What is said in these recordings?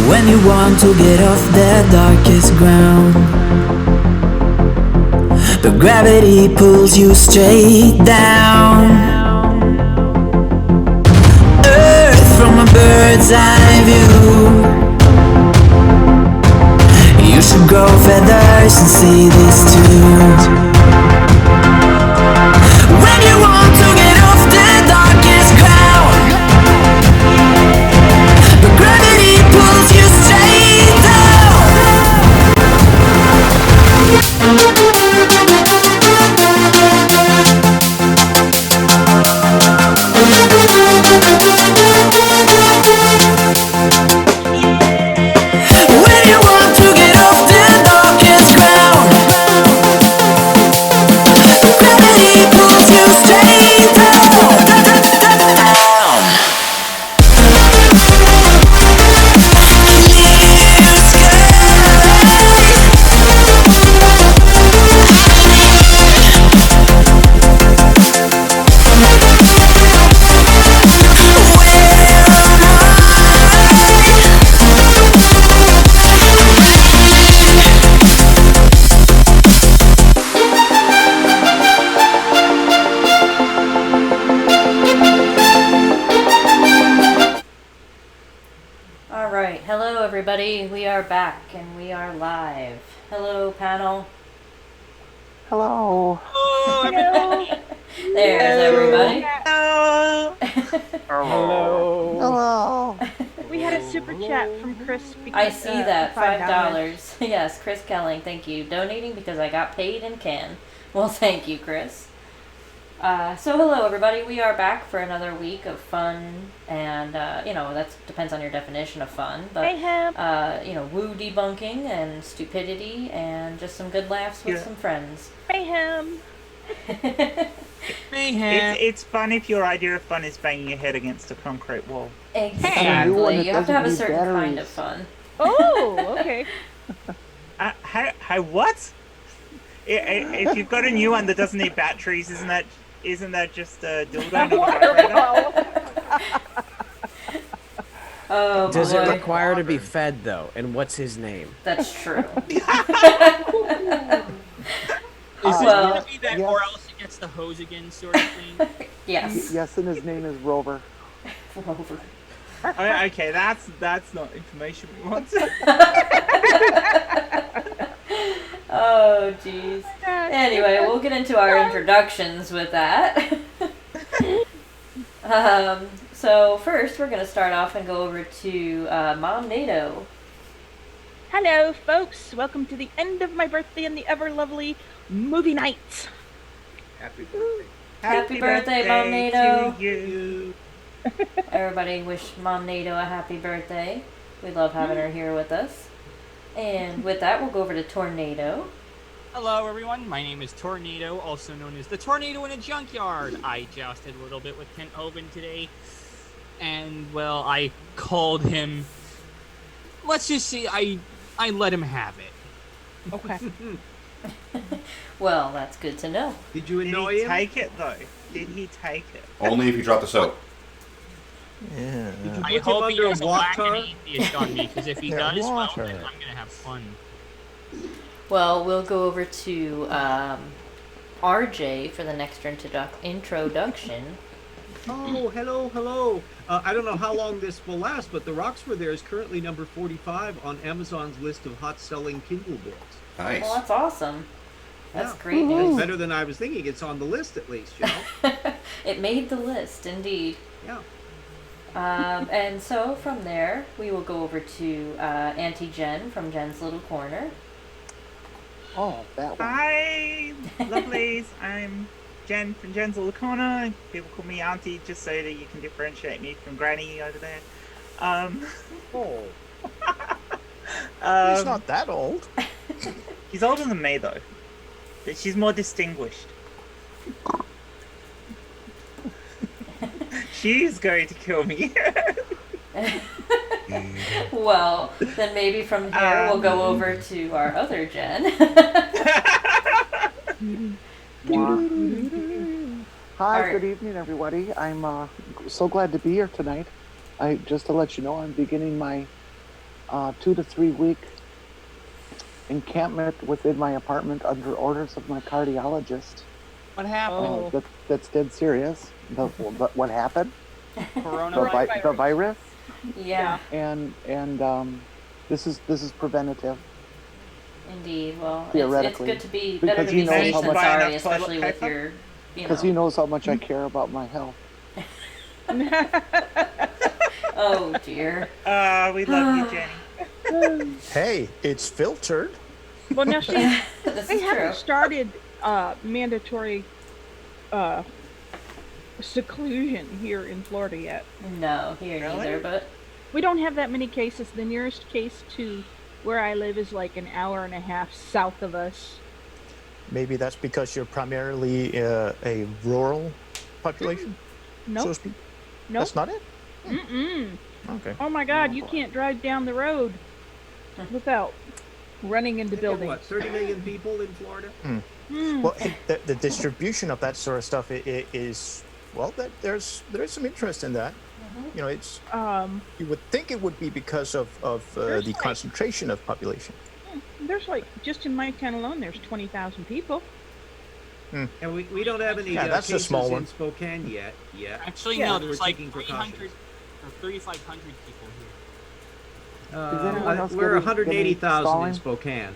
When you want to get off the darkest ground, but gravity pulls you straight down. Earth from a bird's eye view. You should grow feathers and see this too. When you want to get off the darkest ground, but gravity pulls you straight down. When you want to get off the darkest ground, gravity pulls you straight down. Clear All right, hello everybody. We are back and we are live. Hello, panel. Hello. Hello. There's everybody. Hello. Hello. We had a super chat from Chris. I see that, $5. $5. Yes, Chris Kelling, thank you. Donating because I got paid and can. Well, thank you, Chris. So hello everybody, we are back for another week of fun, and that depends on your definition of fun, but Mayhem. woo debunking and stupidity and just some good laughs with some friends. Mayhem. Mayhem. It's fun if your idea of fun is banging your head against a concrete wall. Exactly, you have to have a certain kind of fun. Oh, okay. Hey, what? If you've got a new one that doesn't need batteries, isn't that just a dildo? Oh, Does boy. it require to be fed, though? And what's his name? That's true. Is it well, going to be that, yes. or else it gets the hose again sort of thing? Yes. Yes, and his name is Rover. Rover. Okay, that's not information we want. Oh, jeez. Anyway, we'll get into our introductions with that. So first, we're going to start off and go over to Mom NATO. Hello, folks. Welcome to the end of my birthday and the ever lovely movie night. Happy birthday. Happy birthday, Mom NATO. to you. Everybody wish Mom NATO a happy birthday. We love having her here with us. And with that, we'll go over to Tornado. Hello, everyone. My name is Tornado, also known as the Tornado in a Junkyard. I jousted a little bit with Kent Hovind today, and, well, I called him. Let's just say I let him have it. Okay. Well, that's good to know. Did you Did annoy he him? take it though? Did he take it? Only if you drop the soap. Yeah. Did you I put him hope he under doesn't a whack water? an atheist on me, because if he Yeah, does, well, water. then I'm going to have fun. Well, we'll go over to RJ for the next introduction. Oh, hello. I don't know how long this will last, but The Rocks Were There is currently number 45 on Amazon's list of hot-selling Kindle books. Nice. Well, that's awesome. That's Yeah. great It's news. better than I was thinking. It's on the list at least, you know? It made the list, indeed. Yeah. And so from there, we will go over to Auntie Jen from Jen's Little Corner. Oh, that one. Hi, lovelies. I'm Jen from Jen's Little Corner. People call me Auntie just so that you can differentiate me from Granny over there. Oh. He's not that old. He's older than me though. But she's more distinguished. She's going to kill me. Well, then maybe from here we'll go over to our other Jen. Hi, Alright. good evening, everybody. I'm so glad to be here tonight. Just to let you know, I'm beginning my 2 to 3 week encampment within my apartment under orders of my cardiologist. What happened? That's dead serious. What happened? Coronavirus. The virus. Yeah, And this is preventative. indeed. Well, it's Theoretically. good to be Because better to he be knows safe how than much- sorry, Buy enough toilet especially with paper? your, Because he knows how much I care about my health. Oh dear. We love you, Jenny. Hey, it's filtered. Well, now see, This they is haven't true. started mandatory seclusion here in Florida yet. No, here Really? neither, but We don't have that many cases. The nearest case to where I live is like an hour and a half south of us. Maybe that's because you're primarily a rural population, so to Nope. speak. Nope. That's not it? Mm-mm. Okay. Oh my God, you can't drive down the road without running into Think of buildings. what, 30 million people in Florida? Mm. Well, the distribution of that sort of stuff is well, there's some interest in that. You know, it's you would think it would be because of There's the like- concentration of population. There's like, just in my town alone, there's 20,000 people. And we don't have any Yeah, that's a cases small in one. Spokane yet. Actually, Yeah. no. We're There's like taking 300 precautions. or 3,500 people here. Is anyone else We're getting 180,000 stalling? in Spokane.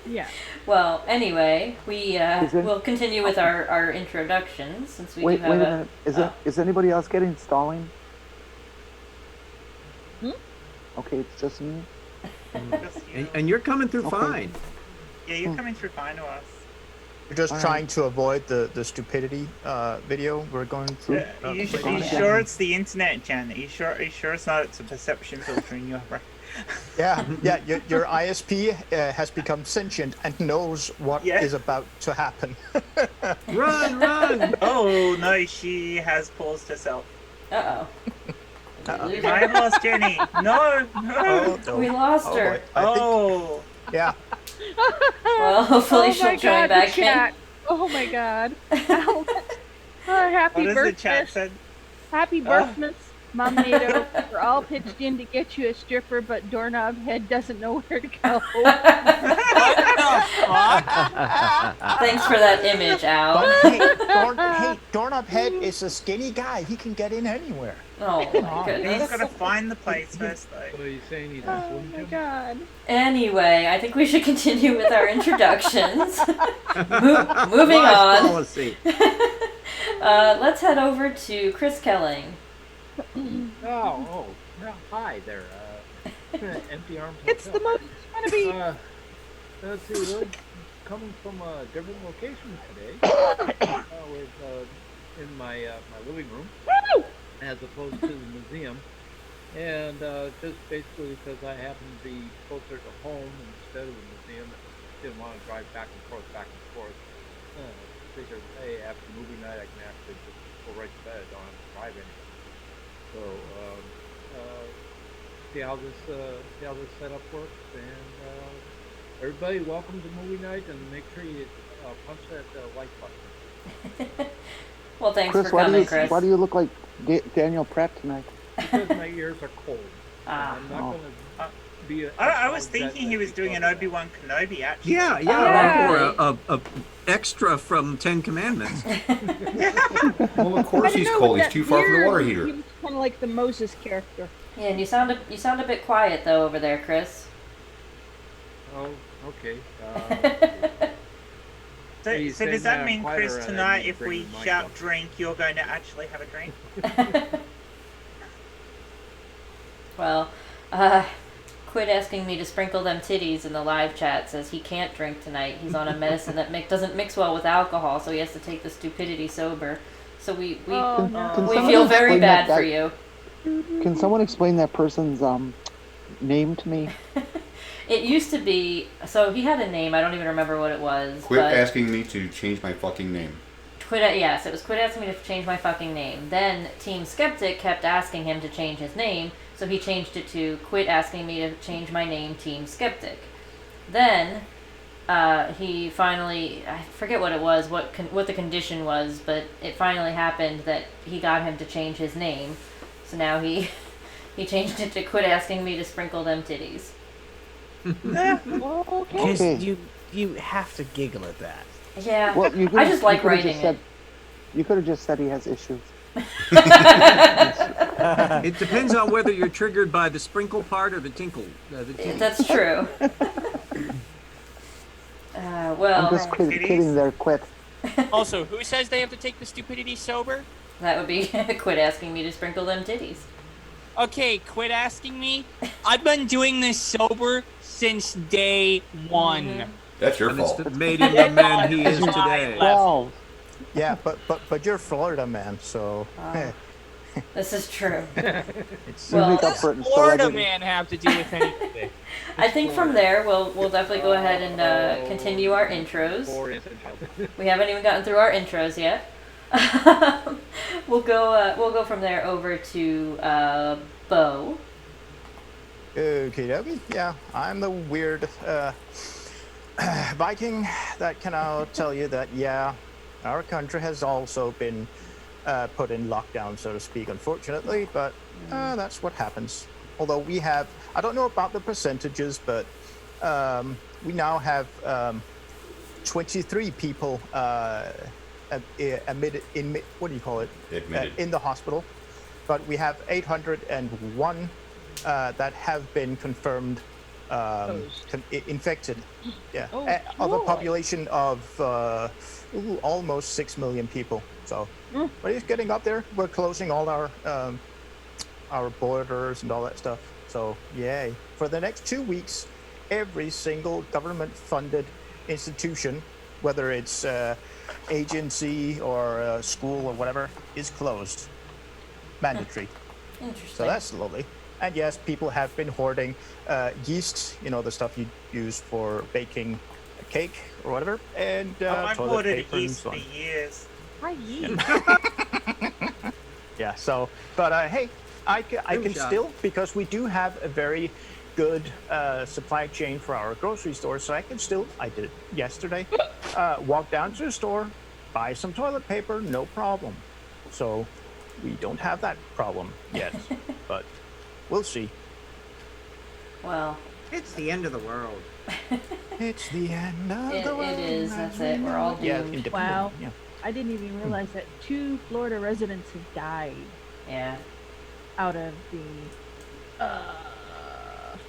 Yeah. well, anyway, we Is it- will continue with our introductions since we Wait do a have minute. Is anybody else getting stalling? Okay, it's just me. Just, you know. And you're coming through Okay. fine. Yeah, you're coming through fine to us. We're just All right. trying to avoid the stupidity video we're going through. Are you Okay. sure it's the internet, Jan? Are you sure it's not it's a perception filter in your brain? Yeah, your ISP has become sentient and knows what Yeah. is about to happen. Run! Oh no, she has paused herself. Uh-oh. Did we lose I her? have lost Jenny. No. Oh, no. We lost Oh, her. boy. I think, Oh. yeah. Well, hopefully Oh she'll my join God, the back in. chat. Oh my God. Oh, happy What does the chat birthday. said? Happy birthmas, Mom NATO. We're all pitched in to get you a stripper, but Doorknob Head doesn't know where to go. Thanks for that image, Al. But hey, Doorknob Head is a skinny guy. He can get in anywhere. Oh my He's goodness. gotta find the place first, though. What are you saying? He's Oh my God. Anyway, I think we should continue with our introductions. Moving Wise on. policy. Let's head over to Chris Kelling. Oh, well, hi there. Empty Arms It's the Hotel. most gonna be. Let's see, we're coming from a different location today. With in my my living room, Woo! as opposed to the museum, and just basically because I happen to be closer to home instead of the museum, didn't want to drive back and forth. Figured, hey, after movie night, I can actually just go right to bed. I don't have to drive anywhere. So see how this setup works, and everybody, welcome to movie night, and make sure you punch that like button Well, thanks Chris, for coming, Chris. why do you look like Daniel Pratt tonight? because my ears are cold. Ah. I'm not Oh. gonna be. I was thinking he was doing an Obi-Wan Kenobi, actually. Yeah, Yeah. or a extra from Ten Commandments. Well, of course he's cold. He's too far from the water heater. He was kind of like the Moses character. Yeah, and you sound a bit quiet though over there, Chris. Oh, okay. So, Are you so does saying that mean, quieter Chris, and I tonight, need to if bring we the mic shout up? drink, you're going to actually have a drink? Well, quit asking me to sprinkle them titties in the live chat. Says he can't drink tonight. He's on a medicine that doesn't mix well with alcohol, so he has to take the stupidity sober. So we Oh no. Can we someone feel very explain bad that for guy- you. Can someone explain that person's name to me? It used to be, so he had a name. I don't even remember what it was. Quit but asking me to change my fucking name. Yes, it was quit asking me to change my fucking name. Then Team Skeptic kept asking him to change his name, so he changed it to quit asking me to change my name, Team Skeptic. Then he finally, I forget what it was, what the condition was, but it finally happened that he got him to change his name. So now he He changed it to quit asking me to sprinkle them titties. Okay. Because you have to giggle at that. Yeah, Well, I just like writing it. You could have just said he has issues. It depends on whether you're triggered by the sprinkle part or the tinkle. That's true. Well, I'm just kidding there, quit. Also, who says they have to take the stupidity sober? That would be quit asking me to sprinkle them titties. Okay, quit asking me. I've been doing this sober since day one. Mm-hmm. That's your fault. It's made him the man he is today. Well, Yeah, but you're Florida man, so. This is true. you make up What for it does in Florida celebrity. man have to do with anything? I think from there we'll definitely go ahead and continue our intros. We haven't even gotten through our intros yet. We'll go from there over to Bo. Okie dokie. Yeah, I'm the weird Viking that can now tell you that, yeah, our country has also been put in lockdown, so to speak, unfortunately, but that's what happens. Although we have, I don't know about the percentages, but we now have 23 people admitted in, what do you call it? Admitted. In the hospital, but we have 801 that have been confirmed infected. Yeah, of a population of almost 6 million people. So, but it's getting up there. We're closing all our borders and all that stuff. So, yay! For the next 2 weeks, every single government-funded institution, whether it's agency or school or whatever, is closed. Mandatory. Interesting. So that's lovely. And yes, people have been hoarding yeast, the stuff you use for baking a cake or whatever, and I've toilet ordered paper and yeast so for on. years. Yeah. So, but hey, I can still, because we do have a very good supply chain for our grocery store, so I did it yesterday, walk down to the store, buy some toilet paper, no problem. So we don't have that problem yet, but we'll see. Well, It's the end of the world. It's the end of the world. it is. That's it. We're all doomed. Wow. Yeah. I didn't even realize that 2 Florida residents have died Yeah. out of the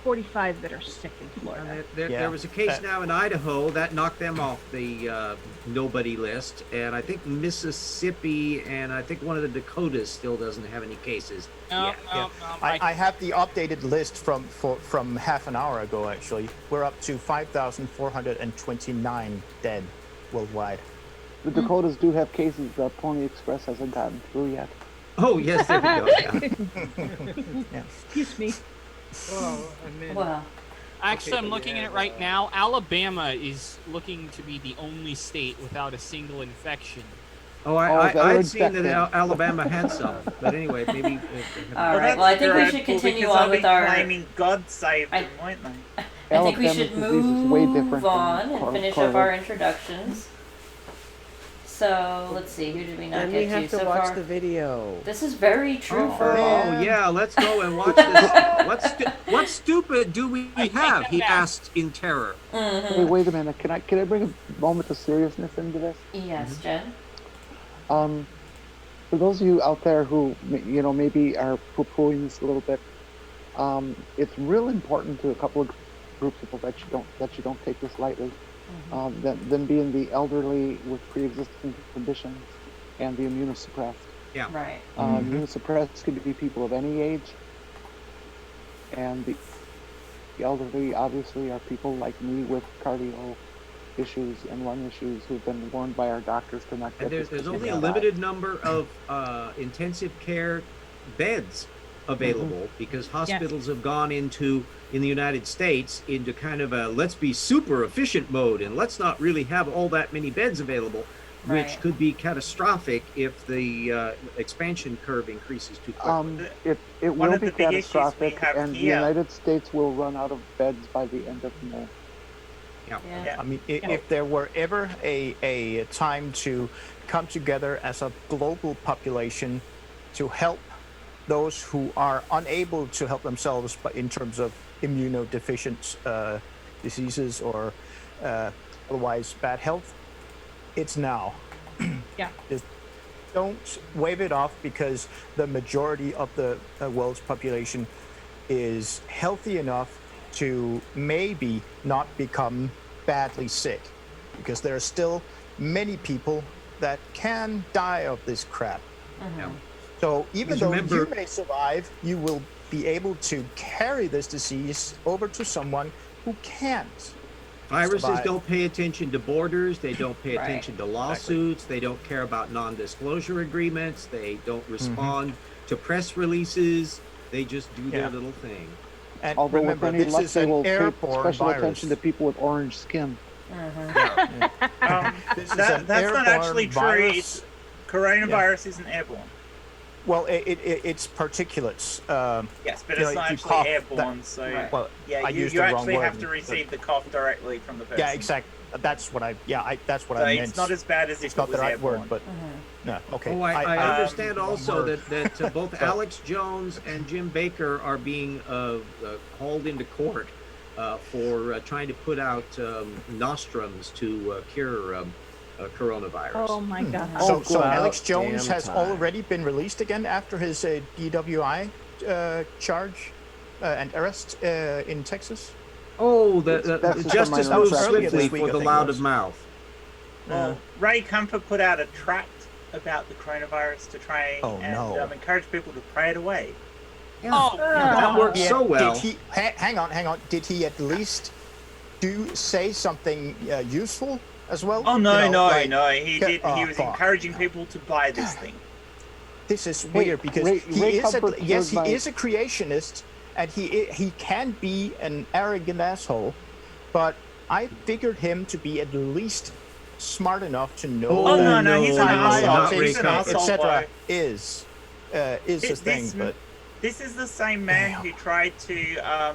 45 that are sick in Florida. There was a case now in Idaho that knocked them off the nobody list, and I think Mississippi and I think one of the Dakotas still doesn't have any cases. No. I have the updated list from half an hour ago, actually. We're up to 5,429 dead worldwide. The Dakotas do have cases that Pony Express hasn't gotten through yet. Oh, yes, there we go. Yeah. Excuse me. Well, Actually, I'm looking at it right now. Alabama is looking to be the only state without a single infection. Oh, I'd seen that Alabama had some, but anyway, maybe. all right. Well, I think we should continue on with our. Claiming God saved them, won't they? I think we Alabama's should disease is way different move than on and finish up COVID. our introductions. So let's see, who did we not And get we have to so watch far? the video. This is very true for Oh yeah, let's go and watch this. What stupid do we have? He asked in terror. Hey, wait a minute. Can I bring a moment of seriousness into this? Yes, Jen. For those of you out there who maybe are poo-pooing this a little bit, it's real important to a couple of groups of people that you don't take this lightly. Than being the elderly with pre-existing conditions and the immunosuppressed. Yeah. Right. Immunosuppressed could be people of any age, and the elderly obviously are people like me with cardio issues and lung issues who've been warned by our doctors to not get And this there's only a disease. limited number of intensive care beds available because hospitals have gone into, in the United States, into kind of a let's be super efficient mode and let's not really have all that many beds available, which could be catastrophic if the expansion curve increases too quickly. It will be catastrophic, and the United States will run out of beds by the end of May. I mean, if there were ever a time to come together as a global population to help those who are unable to help themselves, but in terms of immunodeficient diseases or otherwise bad health, it's now. Yeah. Just don't wave it off, because the majority of the world's population is healthy enough to maybe not become badly sick, because there are still many people that can die of this crap. Yeah. So even Because though remember- you may survive, you will be able to carry this disease over to someone who can't. Viruses survive. don't pay attention to borders. They don't pay Right. attention to lawsuits. They don't care about non-disclosure agreements. They don't respond to press releases. They just do their Yeah. little thing. And Although remember, with any this luck, is they an will pay airborne special virus. attention to people with orange skin. This is That's an not actually airborne true. virus. Coronavirus isn't airborne. Well, it's particulates. Yes, but You it's know, not if you actually cough, airborne. So Right. Well, yeah, I you used the wrong actually word, have to receive the cough directly from the person. Yeah, exactly. That's what I. Yeah, that's what So I meant. it's not as bad as if It's it not was the right airborne. word, but no. Okay. Oh, I understand wrong also word. that both So- Alex Jones and Jim Baker are being hauled into court for trying to put out nostrums to cure coronavirus. Oh my God. So about Alex Jones damn has time. already been released again after his DWI charge and arrest in Texas. Oh, That's the just a justice minor moves infraction. Earlier swiftly this week, for I the think loud it was. of mouth. Well, Ray Comfort put out a tract about the coronavirus to try Oh, and no. Encourage people to pray it away. Yeah, that works Yeah, so well. Did he, hang on. Did he at least say something useful as well? Oh no, You know, like, no! He did. oh, He was fuck. encouraging people to buy this thing. This is weird because Ray he is Comfort he is my- a creationist, and he can be an arrogant asshole, but I figured him to be at least smart enough to know Oh, that no, he's an asshole. He's an asshole, etc. boy. is a thing, but This is the same man who tried to. yeah,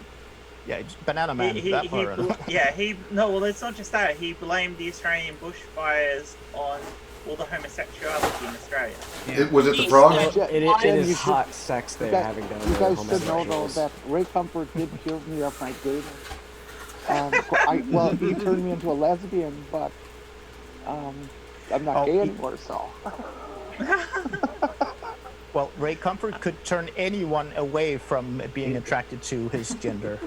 it's Banana Man. that part. Well, it's not just that. He blamed the Australian bushfires on all the homosexuality in Australia. Was it the frogs? It Jen, is you should- hot sex there, You guys, having done you with guys should know though homosexuals. that Ray Comfort did cure me of my gayness. Well, he turned me into a lesbian, but I'm not gay anymore, so. Well, Ray Comfort could turn anyone away from being attracted to his gender,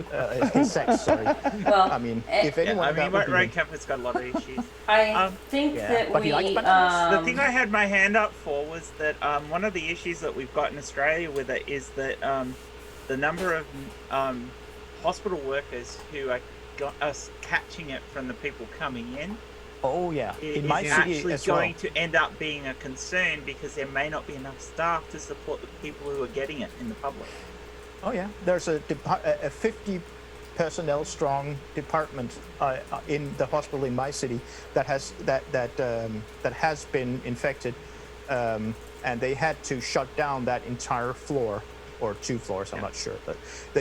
his sex. Sorry. Well, I mean, if anyone, that would be Ray him. Comfort's got a lot of issues. I think Yeah, that but he we. likes bananas. The thing I had my hand up for was that one of the issues that we've got in Australia with it is that the number of hospital workers who are us catching it from the people coming in Oh yeah, is in my city actually as well. going to end up being a concern because there may not be enough staff to support the people who are getting it in the public. Oh yeah, there's a 50 personnel strong department in the hospital in my city that has that has been infected, and they had to shut down that entire floor or 2 floors. I'm not sure, but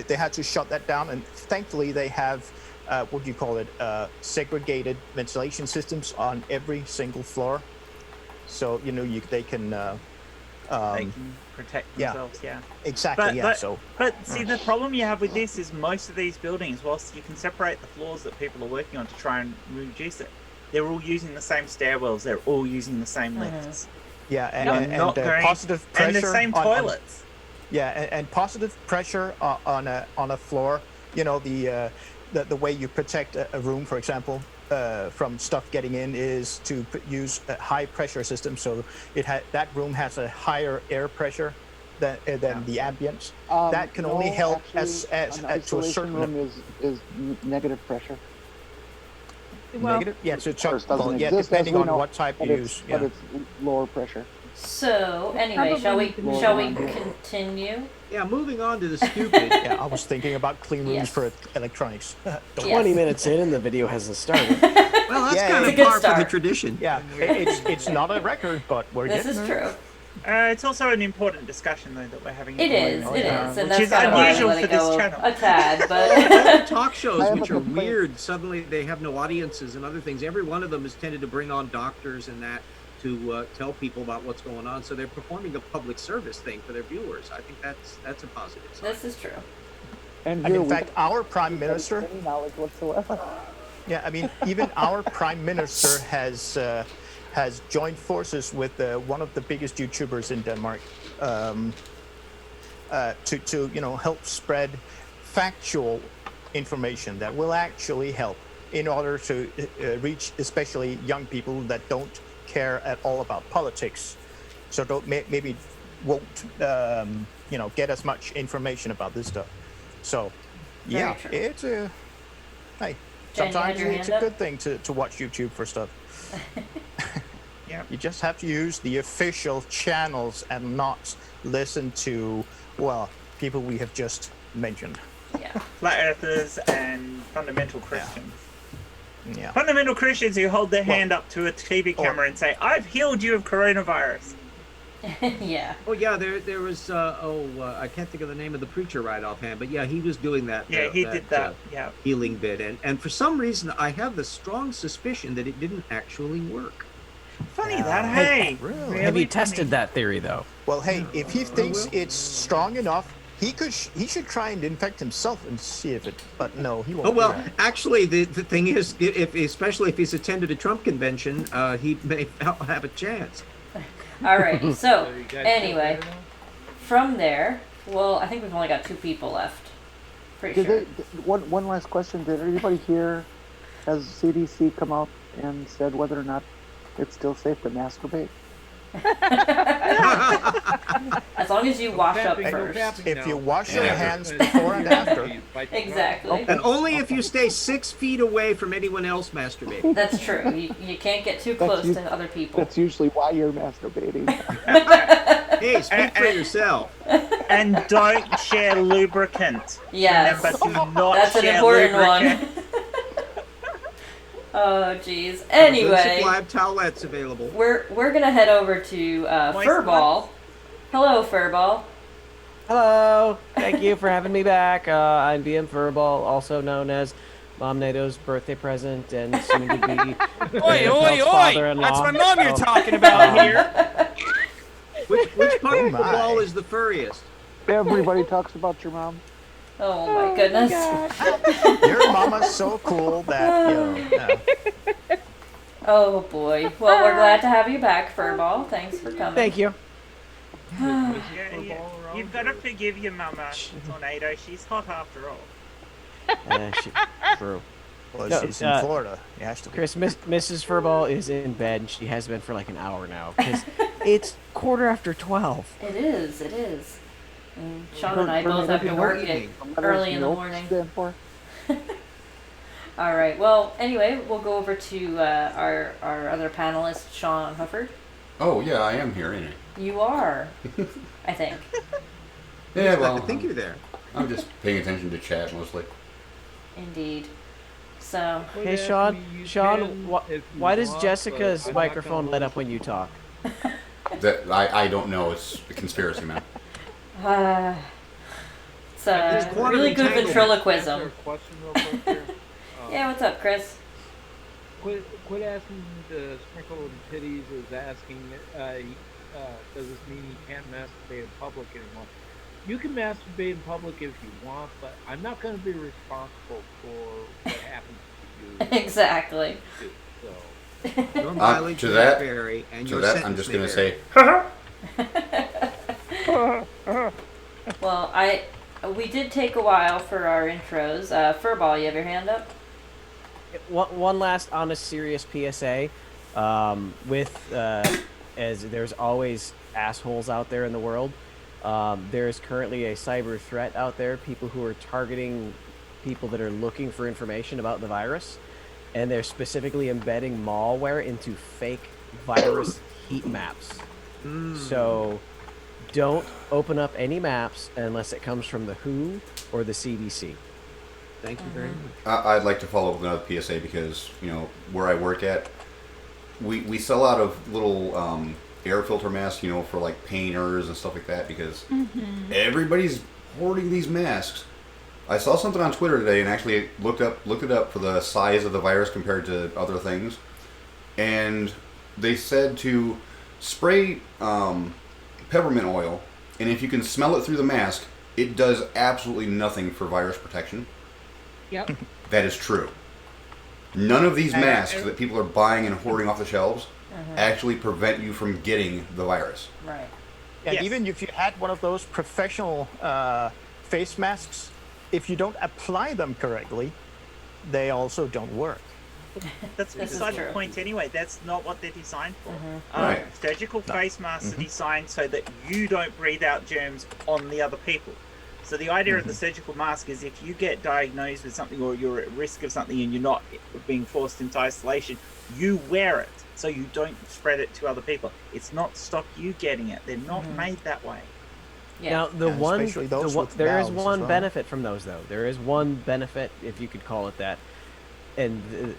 they had to shut that down, and thankfully they have. What do you call it? Segregated ventilation systems on every single floor, so you know they can. They can protect themselves. Yeah. Exactly. But see, the problem you have with this is most of these buildings, whilst you can separate the floors that people are working on to try and reduce it, they're all using the same stairwells. They're all using the same lifts. Yeah, and positive pressure and the same toilets. And positive pressure on a floor. You know the way you protect a room, for example, from stuff getting in is to use a high pressure system. So that room has a higher air pressure than the ambient. That can only help actually, an to a certain room is negative pressure. Well, negative. Yeah, so Ours doesn't exist, depending as we on know, what type but you it's- use. Yeah. But it's lower pressure. So anyway, shall we continue? Yeah, moving on to the stupid. Yeah, I was thinking about clean rooms Yes. for electronics. 20 minutes in and the video hasn't started. Well, that's Yeah, kind it's a of good par for the start. tradition. Yeah, it's not a record, but we're This getting is there. true. It's also an important discussion though that we're having. It at the is, moment. it yeah. is, and Which that's is kind of why we unusual let for it this go channel. a tad, but Talk I shows, have which a are complaint. weird, suddenly they have no audiences and other things. Every one of them has tended to bring on doctors and that to tell people about what's going on. So they're performing a public service thing for their viewers. I think that's a positive sign. This is true. And in fact, our prime minister. Any knowledge whatsoever. Yeah, I mean, even our prime minister has joined forces with one of the biggest YouTubers in Denmark to help spread factual information that will actually help in order to reach especially young people that don't care at all about politics, so maybe won't get as much information about this stuff. So yeah, it's a hey. Jen, sometimes it's a up? good thing to watch YouTube for stuff. Yeah. You just have to use the official channels and not listen to, well, people we have just mentioned. Yeah. Flat earthers and fundamental Christians. Yeah. Fundamental Christians who hold their hand up to a TV camera and say, "I've healed you of coronavirus." Yeah. Oh yeah, there was I can't think of the name of the preacher right offhand, but yeah, he was doing that. Yeah, he did that. Healing bit, and for some reason, I have the strong suspicion that it didn't actually work. Funny that, hey. Really? Have you tested that theory though? Well, hey, if he thinks it's strong enough, he should try and infect himself and see if it. But no, he won't. Oh well, actually, the thing is, especially if he's attended a Trump convention, he may have a chance. All right. So anyway, from there, well, I think we've only got 2 people left. Pretty sure. One last question. Did anybody here, has CDC come out and said whether or not it's still safe to masturbate? As long as you wash up first. If you wash your hands before and after. Exactly. And only if you stay 6 feet away from anyone else masturbating. That's true. You can't get too close to other people. That's usually why you're masturbating. Hey, speak for yourself. And don't share lubricant. Yes. Remember, do not That's an share important lubricant. one. Oh, jeez. Anyway, Good supply of towelettes available. we're gonna head over to Furball. Hello, Furball. Hello. Thank you for having me back. I'm BM Furball, also known as Mom NATO's birthday present and soon to be father-in-law. That's my mom you're talking about here. Which part of the ball is the furriest? Everybody talks about your mom. Oh my goodness. Your mama's so cool that Oh boy. Well, we're glad to have you back, Furball. Thanks for coming. Thank you. You've got to forgive your mama, Tornado. She's hot after all. True. Well, No, she's in Florida. It has to be. Chris, Mrs. Furball is in bed. She has been for like an hour now because it's 12:15. It is. And Sean and I both have to work early in the morning. All right. Well, anyway, we'll go over to our other panelist, Sean Hufford. Oh, yeah, I am here, ain't I? You are, I think. Yeah, well, I think you're there. I'm just paying attention to chat mostly. Indeed. So. Hey, Sean, why does Jessica's microphone light up when you talk? That I don't know. It's a conspiracy, man. It's really good ventriloquism. Question real quick here. Yeah, what's up, Chris? Quit asking the sprinkle and titties is asking, does this mean you can't masturbate in public anymore? You can masturbate in public if you want, but I'm not going to be responsible for what happens to you. Exactly. So. Your mileage to that, vary, and to your that, I'm just going to say, Well, we did take a while for our intros. Furball, you have your hand up? One last honest, serious PSA. As there's always assholes out there in the world, there's currently a cyber threat out there. People who are targeting people that are looking for information about the virus, and they're specifically embedding malware into fake virus heat maps. So don't open up any maps unless it comes from the WHO or the CDC. Thank you very much. I'd like to follow up with another PSA because, where I work at, we sell out of little air filter masks, for like painters and stuff like that because everybody's hoarding these masks. I saw something on Twitter today and actually looked it up for the size of the virus compared to other things. And they said to spray peppermint oil, and if you can smell it through the mask, it does absolutely nothing for virus protection. Yep. That is true. None of these masks that people are buying and hoarding off the shelves actually prevent you from getting the virus. Right. And Yes. even if you had one of those professional face masks, if you don't apply them correctly, they also don't work. That's This is beside the true. point anyway. That's not what they're designed for. Right. Surgical face masks are designed so that you don't breathe out germs on the other people. So the idea of the surgical mask is if you get diagnosed with something or you're at risk of something and you're not being forced into isolation, you wear it so you don't spread it to other people. It's not to stop you getting it. They're not made that way. Yeah. Now Yeah, especially those with there is valves as one well. benefit from those though. There is one benefit, if you could call it that, and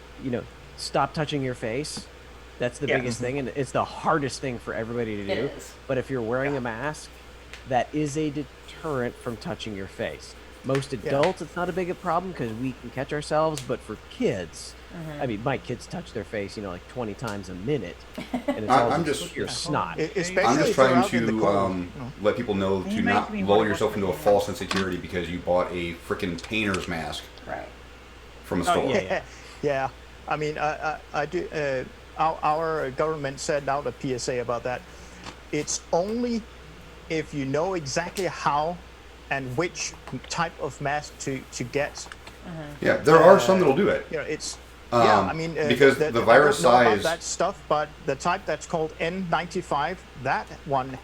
stop touching your face. That's the Yeah. biggest thing, and it's the hardest thing for everybody to It do. is. But if you're wearing a mask, that is a deterrent from touching your face. Most adults, it's not a big a problem because we can catch ourselves, but for kids, I mean, my kids touch their face, like 20 times a minute, and it's all I'm just just- your snot. Especially I'm just if you're trying out in the to cold. let people know You to make not me lull wanna yourself watch into a the video. false insecurity because you bought a freaking painter's mask Right. from a Oh, store. yeah. Yeah, I mean, I do. Our government sent out a PSA about that. It's only if you know exactly how and which type of mask to get. Yeah, there are some that'll do it. It's yeah. I mean, because the virus I don't know about size- that stuff, but the type that's called N95, that one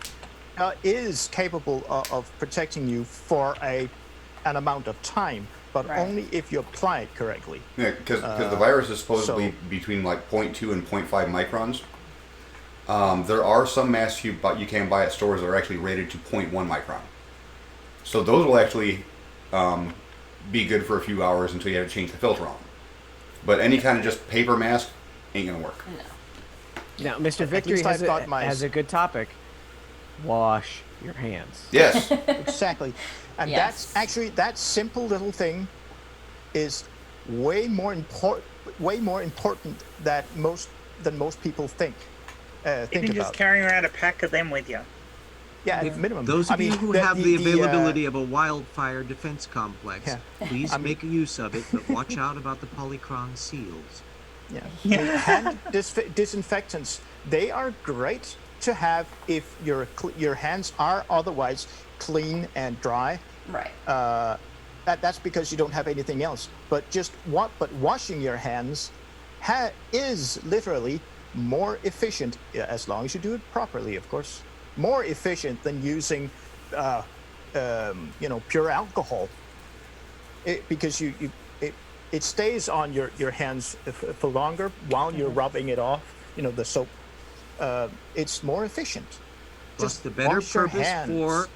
is capable of protecting you for an amount of time, but Right. only if you apply it correctly. Yeah, because the virus is supposedly so- between like 0.2 and 0.5 microns. There are some masks you can buy at stores that are actually rated to 0.1 micron. So those will actually be good for a few hours until you have to change the filter on them. But any kind of just paper mask ain't gonna work. Now, Mr. At Victory least has I've got my- has a good topic. Wash your hands. Yes. Exactly. And Yes. that's actually that simple little thing is way more important than most people think Even just about. carrying around a pack of them with you. Yeah, at minimum. Those I of you mean, who have the uh, availability of a wildfire defense complex, Yeah. please make use of it, but watch out about the polycron seals. Yeah. I mean, hand disinfectants, they are great to have if your hands are otherwise clean and dry. Right. That's because you don't have anything else. But washing your hands is literally more efficient, as long as you do it properly, of course. More efficient than using, pure alcohol. Because it stays on your hands for longer while you're rubbing it off. The soap. It's more efficient. Plus, Just the better wash your purpose hands.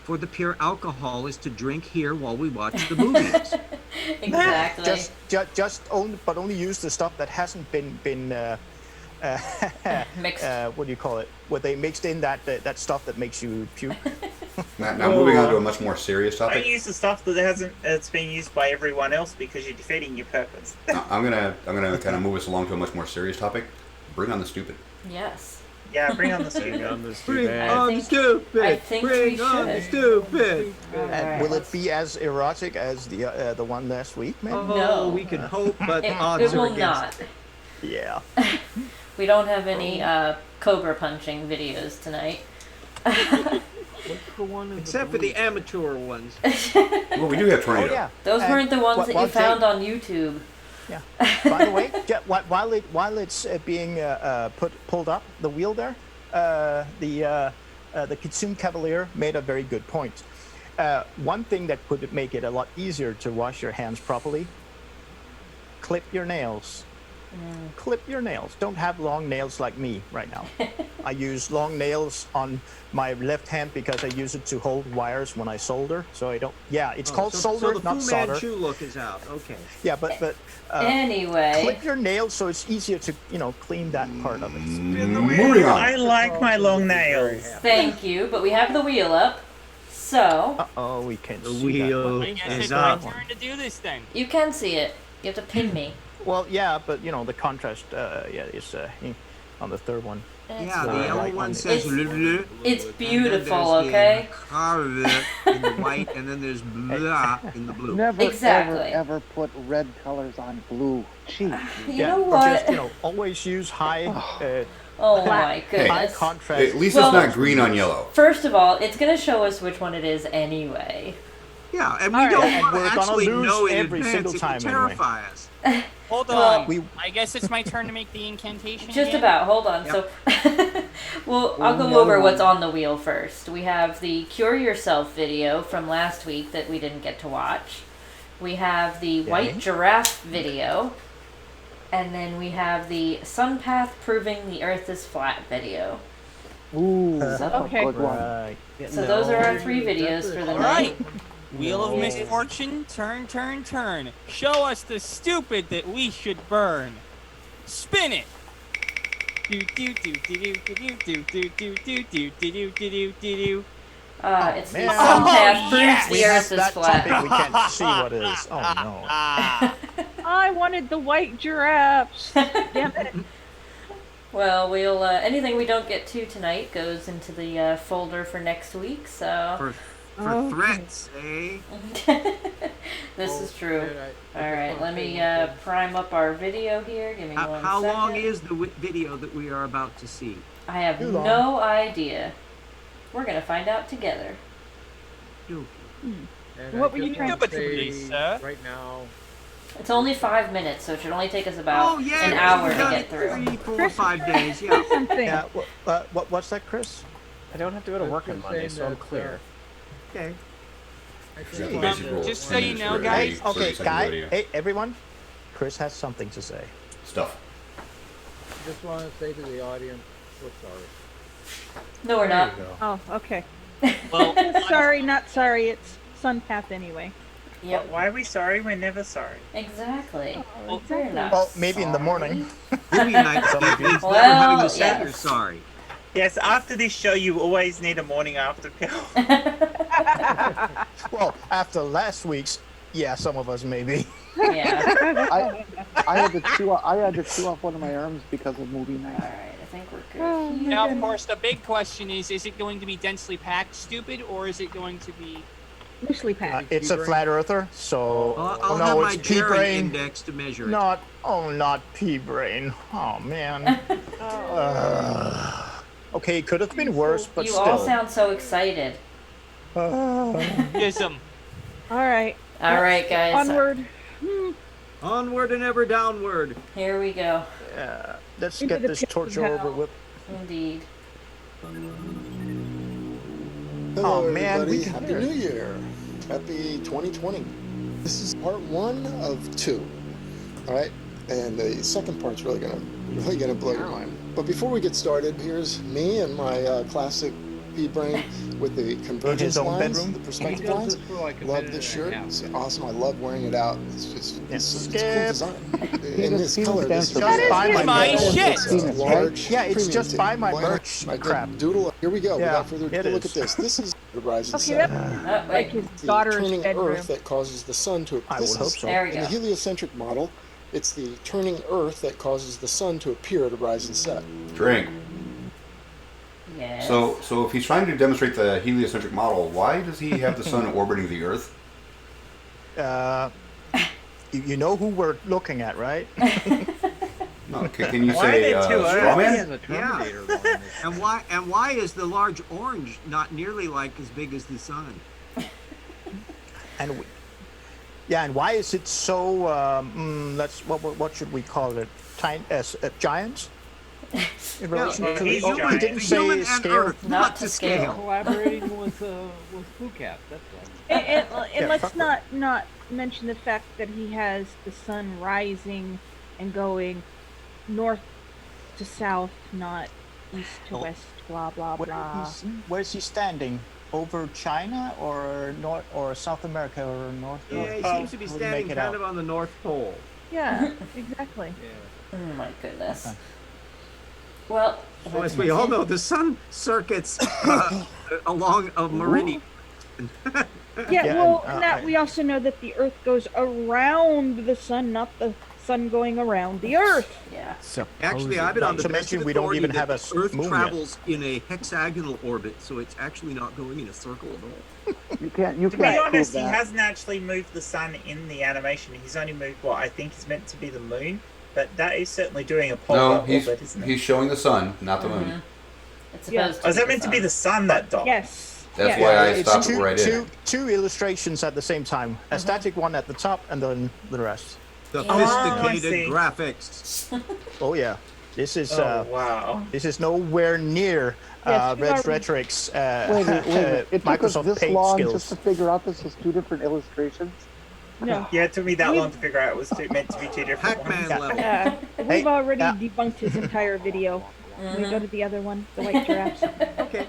for the pure alcohol is to drink here while we watch the movies. Exactly. But only use the stuff that hasn't been Mixed. what do you call it? Where they mixed in that stuff that makes you puke. Now moving on to a much more serious Don't topic. use the stuff that's been used by everyone else because you're defeating your purpose. I'm gonna kind of move us along to a much more serious topic. Bring on the stupid. Yes. Yeah, bring on the stupid. Bring I on the think- stupid! I think we Bring on the should. stupid! Alright, Will it let's- be as erotic as the one last week, maybe? Oh, No. we can hope, but the It odds are will against. not. Yeah. We don't have any cobra punching videos tonight. What's the one in Except for the amateur ones. Well, we do have Oh tornado. yeah. Those And weren't the ones that you while found Jay- on YouTube. Yeah. By the way, while it's being pulled up the wheel there, the Kitsune Cavalier made a very good point. One thing that could make it a lot easier to wash your hands properly: clip your nails. Clip your nails. Don't have long nails like me right now. I use long nails on my left hand because I use it to hold wires when I solder. So I don't. Yeah, it's called solder, so the not Fu solder. Manchu look is out. Okay. Yeah, but Anyway. clip your nails so it's easier to clean that part of it. Moving I on. like my long nails. Thank you, but we have the wheel up. So, Oh, we can't The see that wheel one. I guess is it's my up. turn to do this then. you can see it. You have to pin me. Well, yeah, but the contrast, is on the third one. Yeah, the the yellow right one one. says blah, It's and then beautiful, there's okay? the in the white, and then there's blah in the blue. Never, Exactly. ever put red colors on blue. Gee. You know or what? just, always use high, Oh my high goodness. contrast. At least Well- it's not green on yellow. First of all, it's going to show us which one it is anyway. Yeah, and we All don't right. want to We're gonna actually lose know in every advance. single It would time anyway. terrify us. Hold Well, on. I guess it's my turn to make the incantation. Just again? about. Hold on. Yep. So, well, I'll go over what's on the wheel first. We have the Cure Yourself video from last week that we didn't get to watch. We have the White Giraffe video. And then we have the Sun Path Proving the Earth is Flat video. Ooh, that's Okay. a good one. Right. So those are our 3 videos for the All night. right. Wheel of Misfortune, turn, turn, turn. Show us the stupid that we should burn. Spin it. Do do do do do do do do do do do do do do do. It's the man. Sun Path Proves yes! We the have Earth is that topic, flat. we can't see what it is. Oh no. I wanted the white giraffes. Damn it. Well, we'll anything we don't get to tonight goes into the folder for next week. So For threats, eh? this is true. Dude, I All just right, wanna let say me one thing. prime up our video here. Give me How, one how long second. is the video that we are about to see? I have Too long. no idea. We're gonna find out together. You. And What I were you just trying wanna to say, say sir? right now? It's only 5 minutes, so it should only take us about Oh yeah, an hour we've to done get it through. 3, 4, 5 days. Yeah. Something. Yeah. What's that, Chris? I don't have to go to I was work on just Monday, saying so I'm that, clear. Okay. I just Got the wanted basic to- rules. just so 10 you minutes know, for every guys- 30 Okay, second guy. video. Hey, everyone. Chris has something to say. Stuff. just want to say to the audience, we're sorry. No, we're not. Oh, okay. Well, Sorry, not sorry. It's Sun Path anyway. Yep. Why are we sorry? We're never sorry. Exactly. Oh, We're exactly. not Well, maybe in the morning. Movie night Somebody means never Well, having to say yes. you're sorry. Yes, after this show, you always need a morning after pill. Well, after last week's, yeah, some of us maybe. Yeah. I had to chew off one of my arms because of movie All night. right. I think we're good. Oh, my now, of goodness. course, the big question is it going to be densely packed stupid, or is it going to be... Loosely packed. It's a flat earther, so I'll no, have my it's pea Darren brain. index to measure it. Not pea brain. Oh man. Okay, could have been worse, but You still. all sound so excited. Ism? All right. All right, guys. Onward. Onward and ever downward. Here we go. Yeah, let's Into get the this pits of torture over hell. with. Indeed. Hello, Oh, man, everybody. we can Happy hear New it. Year. Happy 2020. This is part 1 of 2. All right, and the second part's really gonna blow your mind. But before we get started, here's me and my classic pea brain with the convergence own lines, bedroom. the He perspective does lines. this for like a Love minute this and a shirt. half. It's awesome. I love wearing it out. It's just it's a cool Skip. design. In this color, this is Just buy That is my my merch. shit. It's a large Yeah, it's premium just tee. buy my Why not? merch I did crap. Doodle. Here we go. Yeah, Without further it ado, look is. at this. This is the rising Okay, sun. that's Oh, like wait. his The daughter's turning bedroom. Earth that causes the sun to. I This would hope is- so. There we In the go. heliocentric model, it's the turning Earth that causes the sun to appear at a rise and set. Drink. Yes. So if he's trying to demonstrate the heliocentric model, why does he have the sun orbiting the Earth? You know who we're looking at, right? No, can you Why say are they two straw He man? has a Terminator on this. And why is the large orange not nearly like as big as the sun? And and why is it so? What should we call it? Giants. In relation Yeah, to he's the, giant. he didn't say Human and scale. Earth, Not not to to scale. scale. Collaborating with Blue Cap. That's right. And Yeah, let's fuck not mention the fact that he has the sun rising and going north to south, not east to Oh. west. Blah blah blah. Where's he standing? Over China or North or South America or North? Yeah, he North? seems to be How do you standing make it kind out? of on the North Pole. Yeah, exactly. Yeah. Oh my goodness. Okay. Well. Well, as we all know, the sun circuits along a meridian. Yeah, Yeah, well, and, and that we also know that the Earth goes around the sun, not the sun going around the Earth. Yeah. Actually, I've been on the Not to mention mention we don't even have a Earth moon yet. travels in a hexagonal orbit, so it's actually not going in a circle at all. You can't To be honest, prove he that. hasn't actually moved the sun in the animation. He's only moved what I think is meant to be the moon, but that is certainly doing a polar orbit, isn't it? He's showing the sun, not the moon. It's Yeah. supposed Oh, is to that be meant the to be sun. the sun that dot? Yes. That's yes. why I It's stopped it where I did. two illustrations at the same time. A static one at the top, and then the rest. Sophisticated graphics. Oh yeah, this is wow. This is nowhere near Yes, Red already- Rhetoric's Wait a minute. It took us Microsoft this Paint long skills. just to figure out this was two different illustrations. No. Yeah, it took me that long to figure out it was meant to be two different ones. level. Yeah. We've Hey, already debunked his entire video. Can we go to the other one, the white giraffes? Okay.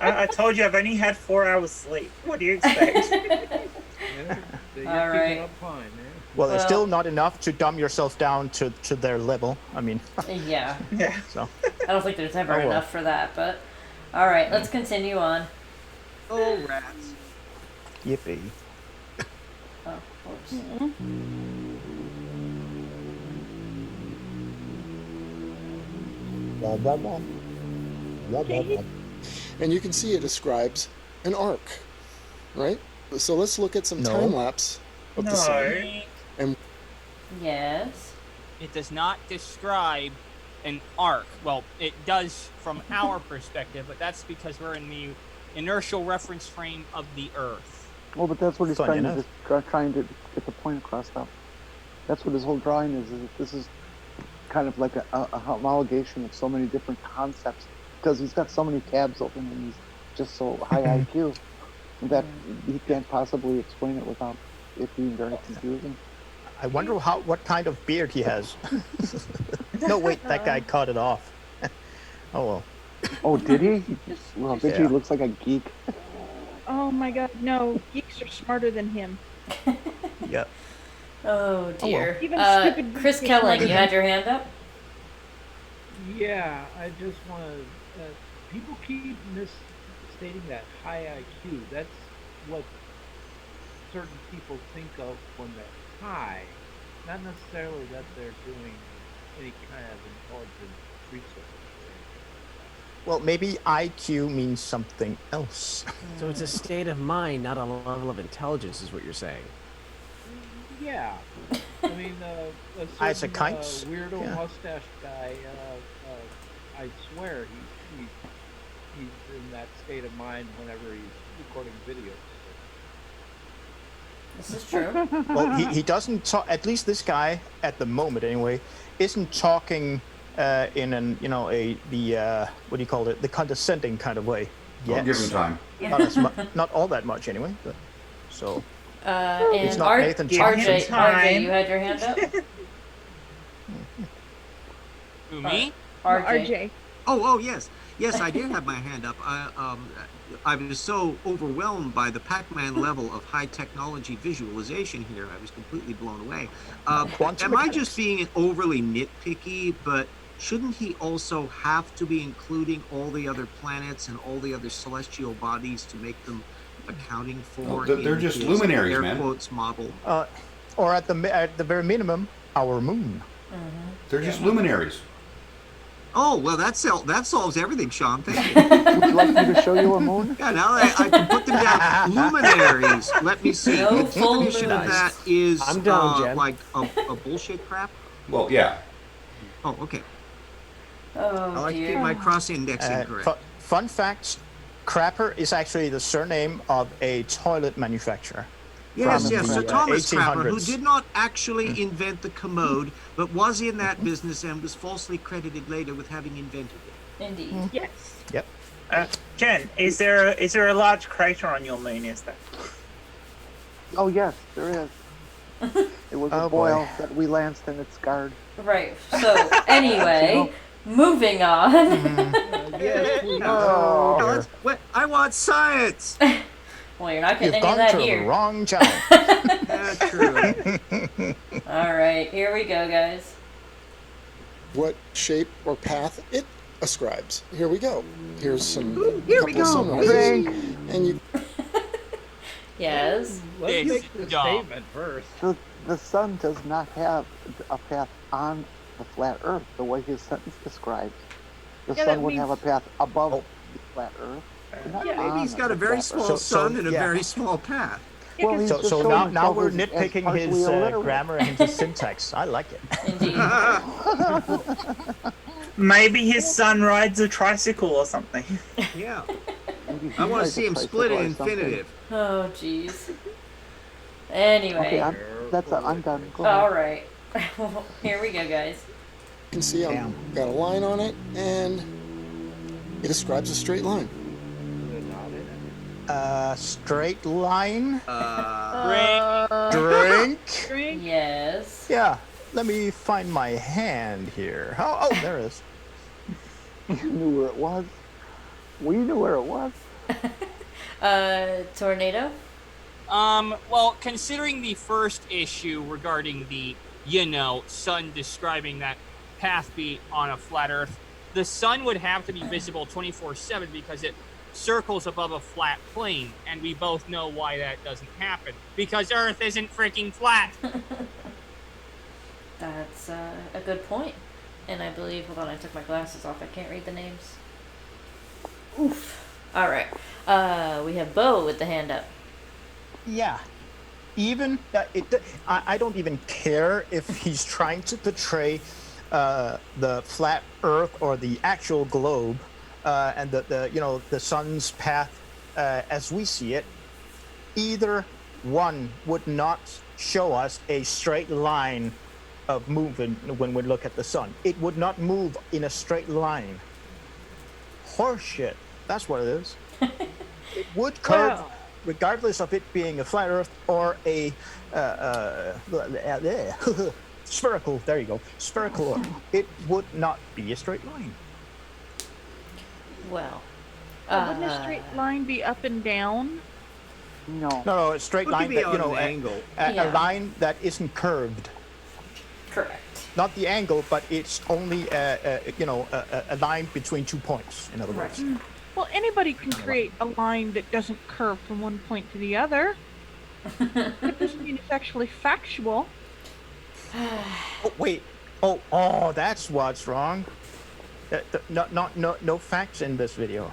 I told you I've only had 4 hours sleep. What do you expect? You're All right. keeping up fine, man. Well, it's Well- still not enough to dumb yourself down to their level. I mean, Yeah. Yeah. so I don't think there's ever Oh, well. enough for that, but all right, let's continue on. Oh, rats. yippee. Oh, whoops. Wah, wah, wah. Wah, wah, wah. And you can see it describes an arc, right? So let's look at some No. time lapse of the sun. No. Yes. It does not describe an arc. Well, it does from our perspective, but that's because we're in the inertial reference frame of the Earth. Well, but that's what he's Funny trying to get the point across now. That's what his whole drawing is that this is kind of like a homologation of so many different concepts because he's got so many tabs open and he's just so high IQ that he can't possibly explain it without it being very confusing. I wonder what kind of beard he has. No, wait, that guy cut it off. Oh well. Oh, did he? Well, did he Yeah. looks like a geek. Oh my god, no. Geeks are smarter than him. Yep. Oh dear. Even stupid Chris geeks are Kelling, smarter you than had your hand up. Yeah, I just want to. People keep misstating that high IQ. That's what certain people think of when they're high, not necessarily that they're doing any kind of intelligent research. Well, maybe IQ means something else. So it's a state of mind, not a level of intelligence, is what you're saying. Yeah, I mean, a Isaac certain, Kites? weirdo Yeah. mustache guy. I swear he's in that state of mind whenever he's recording videos. This is true. Well, he doesn't talk. At least this guy, at the moment anyway, isn't talking in an what do you call it? The condescending kind of way. Don't give him time. Not all that much anyway. But, so And not Nathan Johnson. RJ, you had your hand up. Who, me? RJ. Oh, yes. Yes, I did have my hand up. I was so overwhelmed by the Pac-Man level of high technology visualization here. I was completely blown away. Quantum Am I mechanics. just being overly nitpicky? But shouldn't he also have to be including all the other planets and all the other celestial bodies to make them accounting for? No, they're in just his luminaries, air man. quotes model. or at the very minimum, our moon. They're just luminaries. Oh, well, that solves everything, Sean. Thank you. Would you like me to show you a moon? Yeah, now I can put them down. Luminaries. Let me see. No The full definition of moons. that is I'm down, Jen. like a bullshit crap. Well, yeah. Oh, okay. I Oh like to keep dear. my cross-indexing correct. Fun fact: Crapper is actually the surname of a toilet manufacturer. Yes, from yes. Sir the Thomas Crapper, who 1800s. did not actually invent the commode, but was in that business and was falsely credited later with having invented it. Indeed. Yes. Yep. Jen, is there a large crater on your moon? Is there? Oh yes, there is. It was Oh, a boy. boil that we lanced and it scarred. Right. So anyway, moving on. Yes, please. Oh, Now, I want science. Well, you're not you've getting any of gone that to the here. wrong channel. That's true. All right, here we go, guys. What shape or path it ascribes. Here we go. Here's some Here we couple go. sunrises. And you Yes. Let's It's make the dumb. statement first. the sun does not have a path on the flat Earth the way his sentence describes. The Yeah, sun that would have a means- path above the flat Earth. but not Maybe he's on got a the very flat small Earth. sun and a yeah. very small path. Well, he's just So showing now himself we're as nitpicking partially his illiterate. grammar and his syntax. I like it. Indeed. Maybe his son rides a tricycle or something. Yeah. Maybe he I want to rides a see him split tricycle in or something. infinitive. Oh, jeez. Anyway. Okay, I'm done. Go All ahead. right. Here we go, guys. You can see I've got a line on it, and it describes a straight line. Straight line. Drink. Drink. Yes. Yeah. Let me find my hand here. Oh, there it is. You knew where it was. We knew where it was. Tornado? Well, considering the first issue regarding the, sun describing that path be on a flat Earth, the sun would have to be visible 24/7 because it circles above a flat plane, and we both know why that doesn't happen. Because Earth isn't freaking flat! That's a good point. And I believe, hold on, I took my glasses off. I can't read the names. Oof. All right. We have Bo with the hand up. Yeah. Even I don't even care if he's trying to portray the flat Earth or the actual globe and the sun's path as we see it. Either one would not show us a straight line of movement when we look at the sun. It would not move in a straight line. Horseshit. That's what it is. It would curve, regardless of it being a flat Earth or a spherical. There you go, spherical Earth. It would not be a straight line. Well, wouldn't a straight line be up and down? No, a straight It could line be that on an angle. a line that isn't curved. Correct. Not the angle, but it's only a line between 2 points. In other words. Well, anybody can create a line that doesn't curve from one point to the other. That doesn't mean it's actually factual. Oh wait. Oh, that's what's wrong. No facts in this video.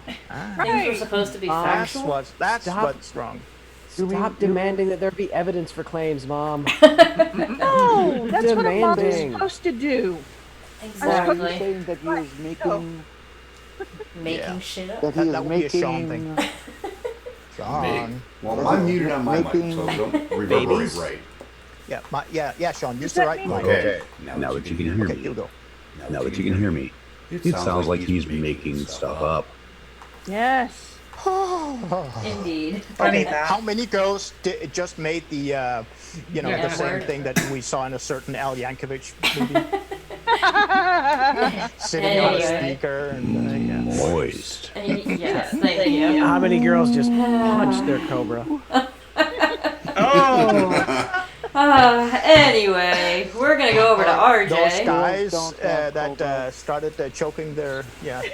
Things are supposed to be factual. That's what's wrong. Stop demanding that there be evidence for claims, Mom. No, that's what a mom is Demanding. supposed to do. Are you Exactly. saying that he is making Making shit up. that he is That would be a Sean making thing. Sean. Well, I'm muted on my mic, so don't reverberate Babies? right. Yeah, Sean. Use Does the that right mean- mic. Okay, now that you can hear Okay, me. you go. Now that you can hear me. It sounds like he's making stuff up. Yes. Indeed. Okay, how many girls just made the the same N-word. thing that we saw in a certain Al Yankovic movie? Sitting on a Anyway. speaker and yeah. Moist. Yes, thank you. How many girls just punched their cobra? Anyway, we're gonna go over to RJ. Those guys Don't have that started choking their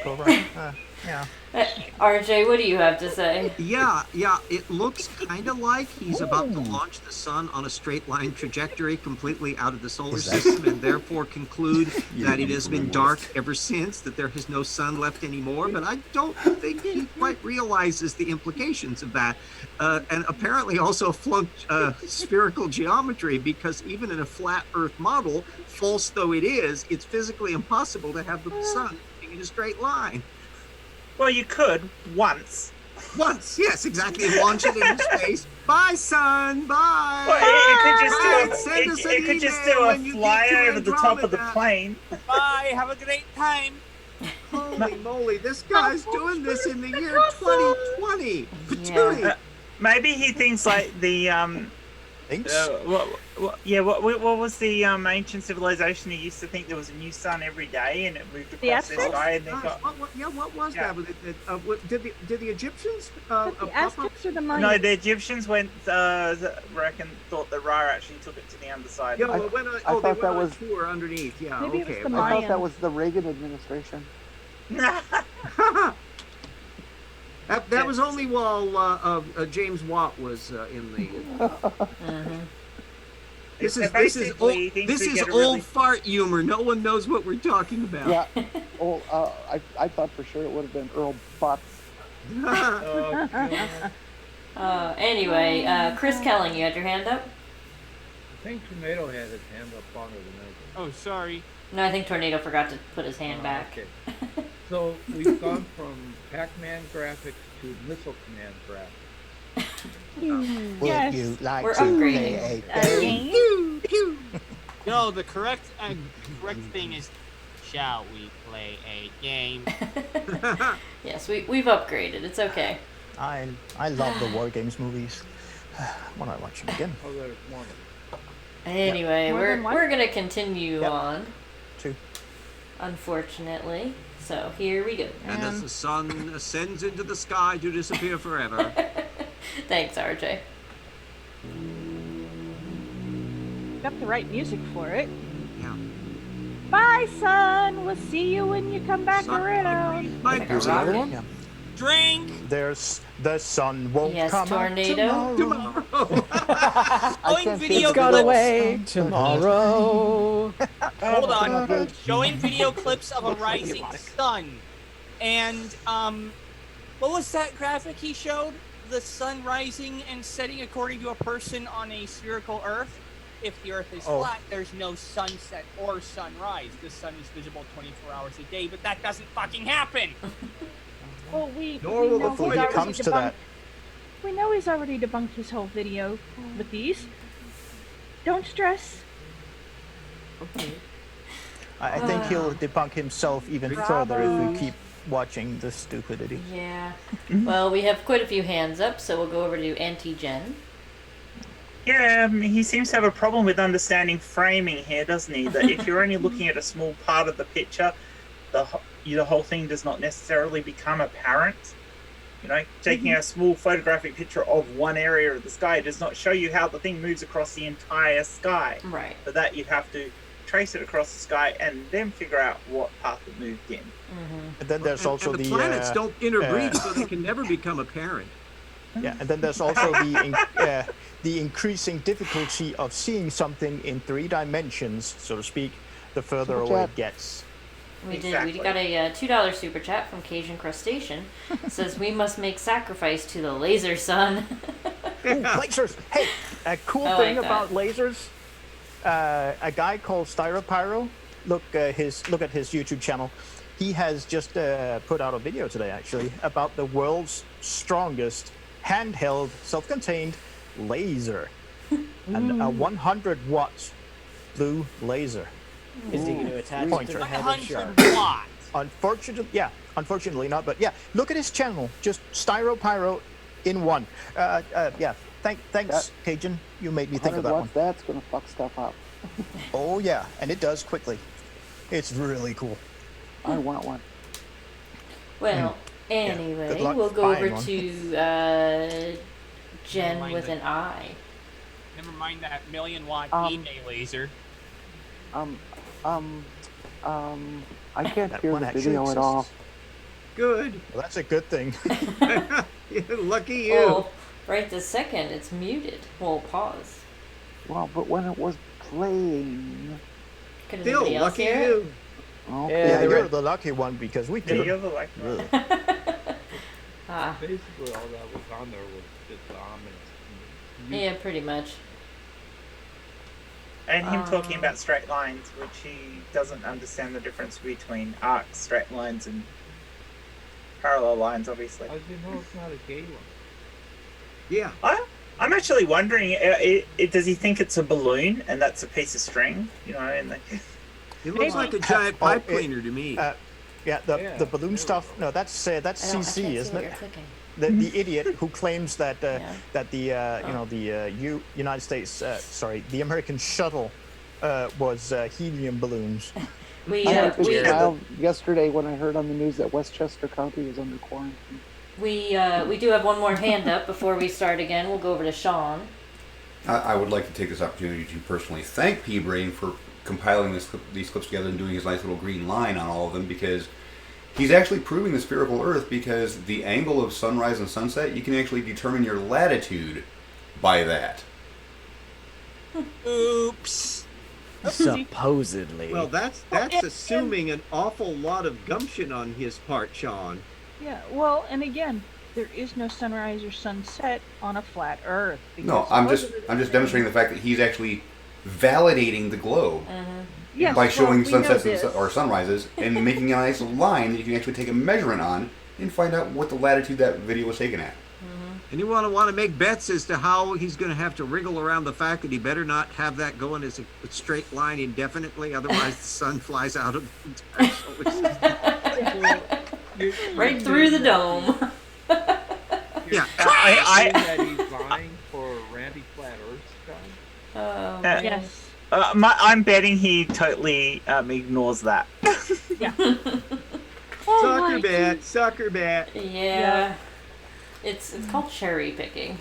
cobra. Yeah. RJ, what do you have to say? Yeah, it looks kind of like he's about to launch the sun on a straight line trajectory completely out of the solar system and therefore conclude that it has been dark ever since, that there is no sun left anymore. But I don't think he quite realizes the implications of that. And apparently also flunked spherical geometry, because even in a flat Earth model, false though it is, it's physically impossible to have the sun moving in a straight line. Well, you could once. Once, yes, exactly. Launch it into space. Bye, son. Bye. Well, it Send us could an just email do a when you fly get to over the top of the Andromeda. plane. Bye, have a great time! Holy moly, this guy's doing this in the year 2020. Patootie. Maybe he thinks like the what was the ancient civilization? He used to think there was a new sun every day, and it moved across the sky, and then got. What was that? Did the Egyptians? The Aztecs or the Mayans? No, the Egyptians thought that Ra actually took it to the underside. Yeah, I they went thought that on a was- tour underneath. Yeah, Maybe it okay. was the I thought Mayans. that was the Reagan administration. That was only while James Watt was in the. This is basically things this we is get a old really- fart humor. No one knows what we're talking about. Yeah. Oh, I thought for sure it would have been Earl Butts. Oh, God. Anyway, Chris Kelling, you had your hand up? I think Tomato had his hand up longer than I did. Oh, sorry. No, I think Tornado forgot to put his hand back. Okay. So we've gone from Pac-Man graphics to Missile Command graphics. Would Yes. you like We're to upgrading. play a game? No, the correct thing is, shall we play a game? Yes, we've upgraded. It's okay. I love the War Games movies. When I watch them again. Oh, there's one. Anyway, More than one? we're gonna continue Yep. on, 2. unfortunately. So here we go. And as the sun ascends into the sky to disappear forever. Thanks, RJ. Got the right music for it. Yeah. Bye, son. We'll see you when you come back around. My Here's another one. Yeah. Drink! There's the sun won't Yes, come Tornado. out tomorrow. Showing can't video see Got clips. away tomorrow. Hold on. Showing video clips of a rising sun. And, what was that graphic he showed? The sun rising and setting according to a person on a spherical Earth? If the Earth is flat, there's no sunset or sunrise. The sun is visible 24 hours a day, but that doesn't fucking happen! Well, we Nor will know before he's it already comes to that. We know he's already debunked his whole video with these. Don't stress. I think he'll debunk himself even further if we keep watching the stupidity. Yeah. Well, we have quite a few hands up, so we'll go over to Anti-Gen. Yeah, he seems to have a problem with understanding framing here, doesn't he? That if you're only looking at a small part of the picture, the whole thing does not necessarily become apparent. You know, taking a small photographic picture of one area of the sky does not show you how the thing moves across the entire sky. Right. For that, you'd have to trace it across the sky and then figure out what path it moved in. And then there's also and the the planets don't interbreed, so they can never become apparent. Yeah, and then there's also the increasing difficulty of seeing something in 3 dimensions, so to speak, the further Super away chat. it gets. We did. Exactly. We got a $2 super chat from Cajun Crustacean. Says we must make sacrifice to the laser sun. Ooh, lasers! Hey, a cool I thing like about lasers. A guy called Styropyro. Look at his YouTube channel. He has just put out a video today, actually, about the world's strongest handheld, self-contained laser, and a 100-watt blue laser. Is he going to attach it to Pointer. the head of shark? 100 watts! Unfortunately not, but yeah, look at his channel, just Styropyro in one. Thanks, That- Cajun, you made me think of 100 that one. watts, that's gonna fuck stuff up. Oh yeah, and it does quickly. It's really cool. I want one. Well, anyway, Good luck we'll go over buying one. to Jen Mind with it. an I. Never mind that million-watt eBay laser. I can't That hear one the actually video at all. exists. Good. Well, that's a good thing. Lucky you. Oh, right this second, it's muted. Well, pause. Well, but when it was playing, Could Still, anybody else lucky hear it? you. okay. Yeah, they you're were- the lucky one because we Yeah, couldn't. you're the lucky one. Ah, Basically, all that was on there was just ominous. yeah, pretty much. And him talking about straight lines, which he doesn't understand the difference between arcs, straight lines, and parallel lines, obviously. How does he know it's not a gay one? Yeah. I'm actually wondering, does he think it's a balloon and that's a piece of string? You know, and It looks like a giant pipe cleaner to me. Yeah, the balloon stuff. No, that's I can't CC, see isn't what it? you're clicking. The idiot who claims that that the Oh. United States, the American shuttle was helium balloons. We, I had a uh, big we, smile yesterday when I heard on the news that Westchester County was under quarantine. we do have one more hand up before we start again. We'll go over to Sean. I would like to take this opportunity to personally thank P-Brain for compiling these clips together and doing his nice little green line on all of them, because he's actually proving the spherical Earth, because the angle of sunrise and sunset, you can actually determine your latitude by that. Oops. Supposedly. Well, that's assuming an awful lot of gumption on his part, Sean. Yeah, well, and again, there is no sunrise or sunset on a flat Earth. No, because I'm just supposedly- demonstrating the fact that he's actually validating the globe Yes, by well, showing we know sunsets and this. or sunrises and making a nice line that you can actually take a measurement on and find out what the latitude that video was taken at. And you want to make bets as to how he's going to have to wriggle around the fact that he better not have that going as a straight line indefinitely, otherwise the sun flies out of the entire solar system. Right through the dome. Yeah. I that he's vying for Randy Flat Earth's job. Yes. I'm betting he totally ignores that. Sucker bet. Yeah. It's called cherry picking.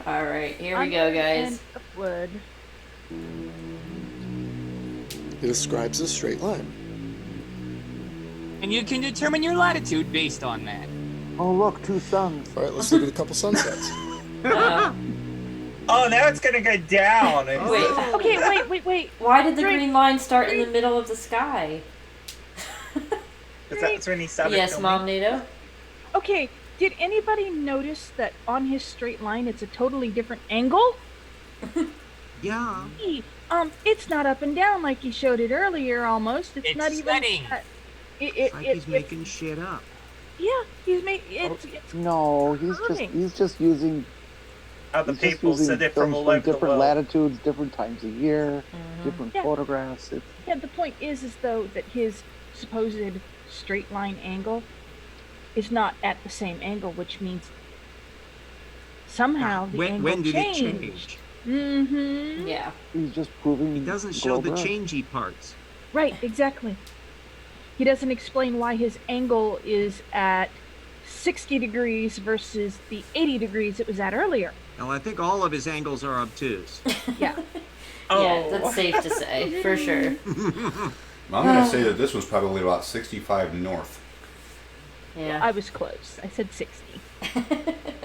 All right, here we go, guys. Wood. It describes a straight line. And you can determine your latitude based on that. Oh, look, 2 suns. All right, let's look at a couple sunsets. Oh, now it's gonna go down. Wait. Okay, wait. Why did the green line start in the middle of the sky? Because that's when he started Yes, filming. Mom Nato? Okay, did anybody notice that on his straight line it's a totally different angle? Yeah. It's not up and down like he showed it earlier almost. It's not even setting. It's like he's making shit up. Yeah, he's made it's No, he's just using Other he's just people, so using they're from films all over the different world. latitudes, different times of year, different Yeah. photographs. It's, Yeah, the point is though that his supposed straight line angle is not at the same angle, which means somehow the angle When did changed. it change? Mm-hmm. Yeah. he's just proving. He doesn't show the globe Earth. changey parts. Right, exactly. He doesn't explain why his angle is at 60 degrees versus the 80 degrees it was at earlier. Well, I think all of his angles are obtuse. Yeah. Yeah, that's safe to say, for sure. I'm going to say that this was probably about 65 north. Yeah. I was close. I said 60.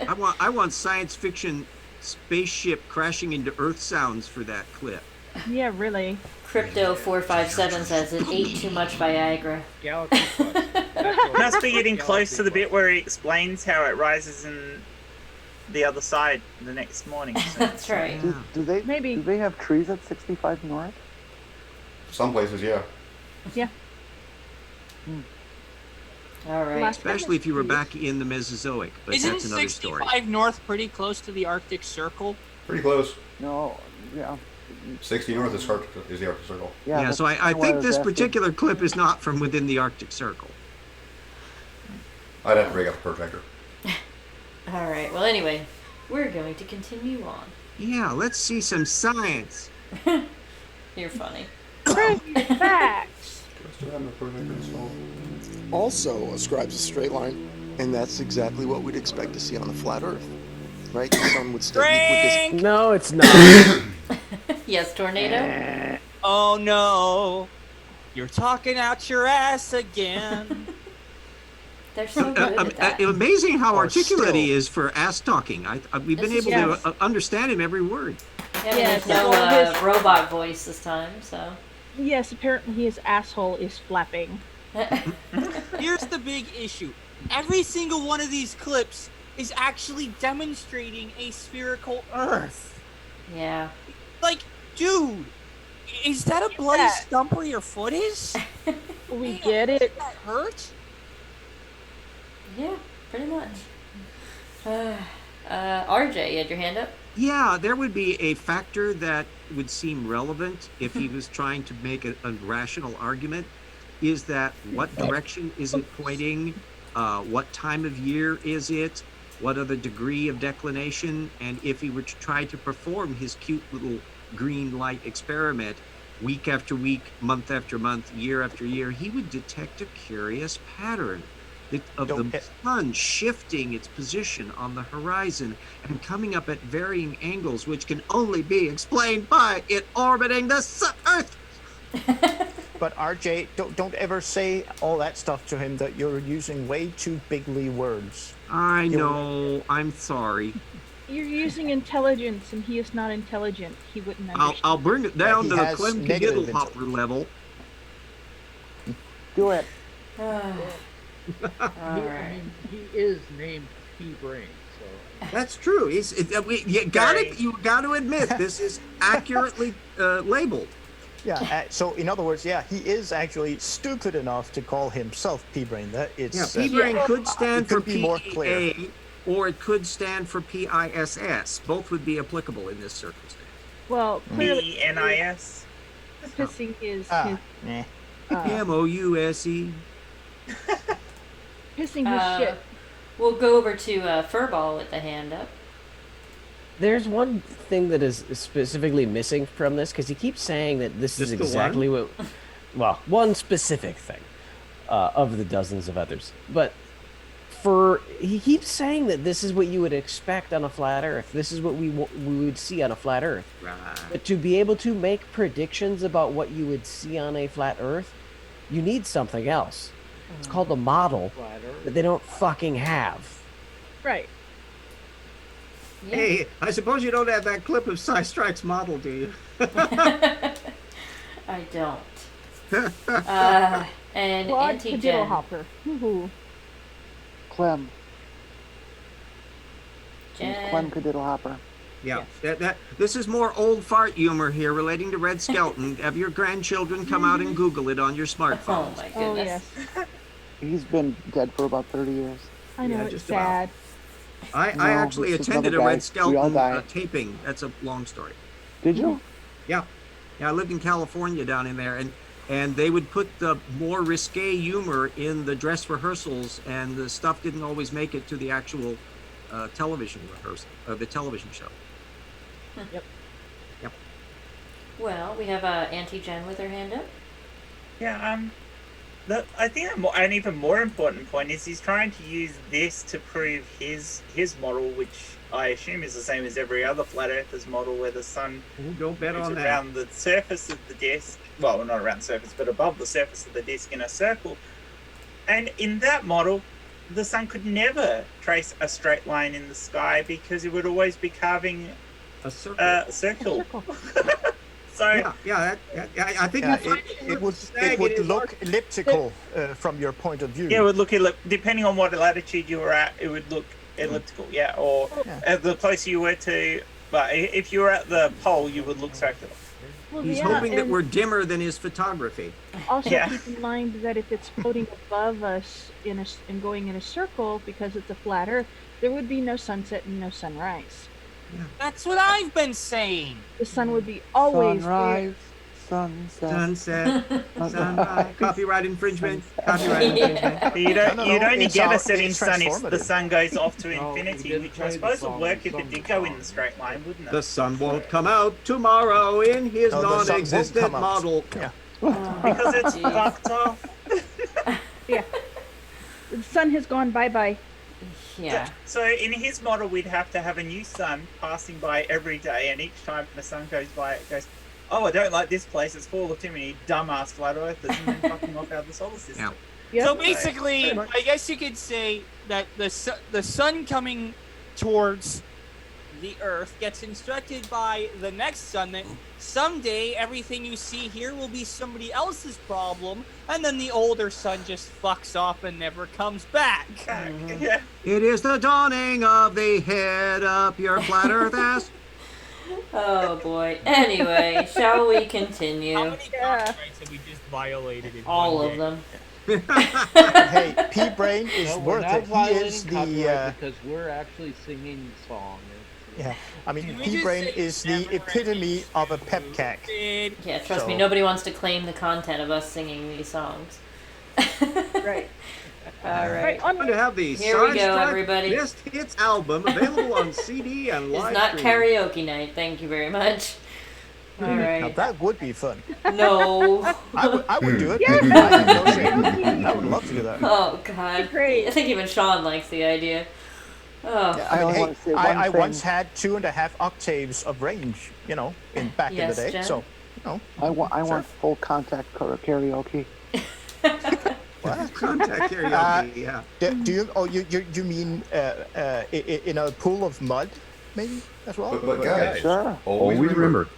I want science fiction spaceship crashing into Earth sounds for that clip. Yeah, really. Crypto457 says it ate too much Viagra. Galaxy Quest. Must be getting close to the bit where he explains how it rises in the other side the next morning. So. That's right. Do they have trees at 65 north? Some places, yeah. Yeah. All right. Especially if you were back in the Mesozoic, but Isn't that's another story. 65 north pretty close to the Arctic Circle? Pretty close. No, yeah. 60 north is the Arctic Circle. Yeah, so I think this particular clip is not from within the Arctic Circle. I'd have to break out the protractor. All right. Well, anyway, we're going to continue on. Yeah, let's see some science. You're funny. Facts. Also ascribes a straight line, and that's exactly what we'd expect to see on a flat Earth, right? The sun would stay. No, it's not. Yes, Tornado? Oh no. You're talking out your ass again. They're so good at that. Amazing how Or articulate he still. is for ass talking. We've been This is able yes. to understand him every word. Yeah, Yes, there's no well, his- robot voice this time, so. Yes, apparently his asshole is flapping. Here's the big issue. Every single one of these clips is actually demonstrating a spherical Earth. Yeah. Like, dude, is that a bloody stump where your foot is? We get it. That hurt? Yeah, pretty much. RJ, you had your hand up? Yeah, there would be a factor that would seem relevant if he was trying to make a rational argument, is that what direction is it pointing? What time of year is it? What are the degree of declination? And if he were to try to perform his cute little green light experiment week after week, month after month, year after year, he would detect a curious pattern of the sun shifting its position on the horizon and coming up at varying angles, which can only be explained by it orbiting the Earth. But RJ, don't ever say all that stuff to him, that you're using way too bigly words. I know. I'm sorry. You're using intelligence, and he is not intelligent. He wouldn't understand. I'll bring it down he to the has Clem negative Cadiddle Hopper level. Do it. I mean, he is named P Brain, so That's true. You got to admit this is accurately labeled. Yeah. So in other words, yeah, he is actually stupid enough to call himself P-brain. That it's P-brain could stand it for could be more clear. PEA, or it could stand for PISS. Both would be applicable in this circumstance. Well, clearly, PNIS. pissing is MOUSE. pissing his shit. We'll go over to Furball with the hand up. There's one thing that is specifically missing from this, because he keeps saying that this is exactly what... Well, one specific thing of the dozens of others. But he keeps saying that this is what you would expect on a flat Earth. This is what we would see on a flat Earth. Right. But to be able to make predictions about what you would see on a flat Earth, you need something else. It's called a model that they don't fucking have. Right. Yeah. Hey, I suppose you don't have that clip of Strike's model, do you? I don't. And Claude Auntie Cadiddle Jen. Hopper. Woohoo. Clem. Jen. Clem Cadiddle Hopper. Yeah. This is more old fart humor here relating to Red Skelton. Have your grandchildren come out and Google it on your smartphone. Oh my goodness. Oh, yes. He's been dead for about 30 years. I know, Yeah, it's just sad. I actually this is attended a another Red guy. We all Skelton die. taping. That's a long story. Did you? Yeah. I lived in California down in there, and they would put the more risque humor in the dress rehearsals, and the stuff didn't always make it to the actual television rehearsal, the television show. Yep. Well, we have Auntie Jen with her hand up. Yeah, I think an even more important point is he's trying to use this to prove his model, which I assume is the same as every other flat earther's model, where the sun Don't bet moves on that. around the surface of the disk. Well, not around the surface, but above the surface of the disk in a circle. And in that model, the sun could never trace a straight line in the sky because it would always be carving a circle. So I think it would look elliptical from your point of view. yeah, it would look depending on what latitude you were at, it would look elliptical. Yeah, or the closer you were to, but if you were at the pole, you would look circular. Well, He's yeah, hoping that and we're dimmer than his photography. also Yeah. keep in mind that if it's floating above us and going in a circle because it's a flat Earth, there would be no sunset and no sunrise. That's what I've been saying. The sun would be always Sunrise, sunset. Sunset, sunrise, copyright infringement, copyright infringement. You'd only it's get a our- setting it's sun if the transformative. sun goes off to No, infinity, we didn't which I play the suppose would song, work the if it song did was go in wrong. the straight line, wouldn't it? The sun won't come out tomorrow in his No, the sun won't non-existent come out. model. Yeah. Because it's fucked off. Yeah. The sun has gone bye-bye. Yeah. So in his model, we'd have to have a new sun passing by every day, and each time the sun goes by, it goes, "Oh, I don't like this place. It's full of too many dumbass flat earthers," and then fucking off out of the solar system. Yep. So basically, I guess you could say that the sun coming towards the Earth gets instructed by the next sun that someday everything you see here will be somebody else's problem, and then the older sun just fucks off and never comes back. Yeah. It is the dawning of the head up your flat earth ass. Oh boy. Anyway, shall we How continue? many copyrights have we just violated in All one of day? them. Hey, P-brain is No, we're worth not it. He violating is copyright the because we're actually singing the song. yeah. I mean, Can we just P-brain say is the never epitome of a pep cack. Did- Yeah, trust me, So- nobody wants to claim the content of us singing these songs. Right. All right. Right. I'm going to have the Here we go, Sidetrack everybody. Best Hits album available on CD and It's live not stream. karaoke night. Thank you very much. All Now right. that would be fun. No. I would do it. Yes! I have no shame. I would love to do that. Oh God. Great. I think even Sean likes the idea. Oh. I only Hey, want to say one I thing. once had 2.5 octaves of range, back Yes, in the day. Jen? So, I want full contact karaoke. Contact karaoke, yeah. do you? Oh, you mean in a pool of mud? maybe as well. But guys, Sure. always remember.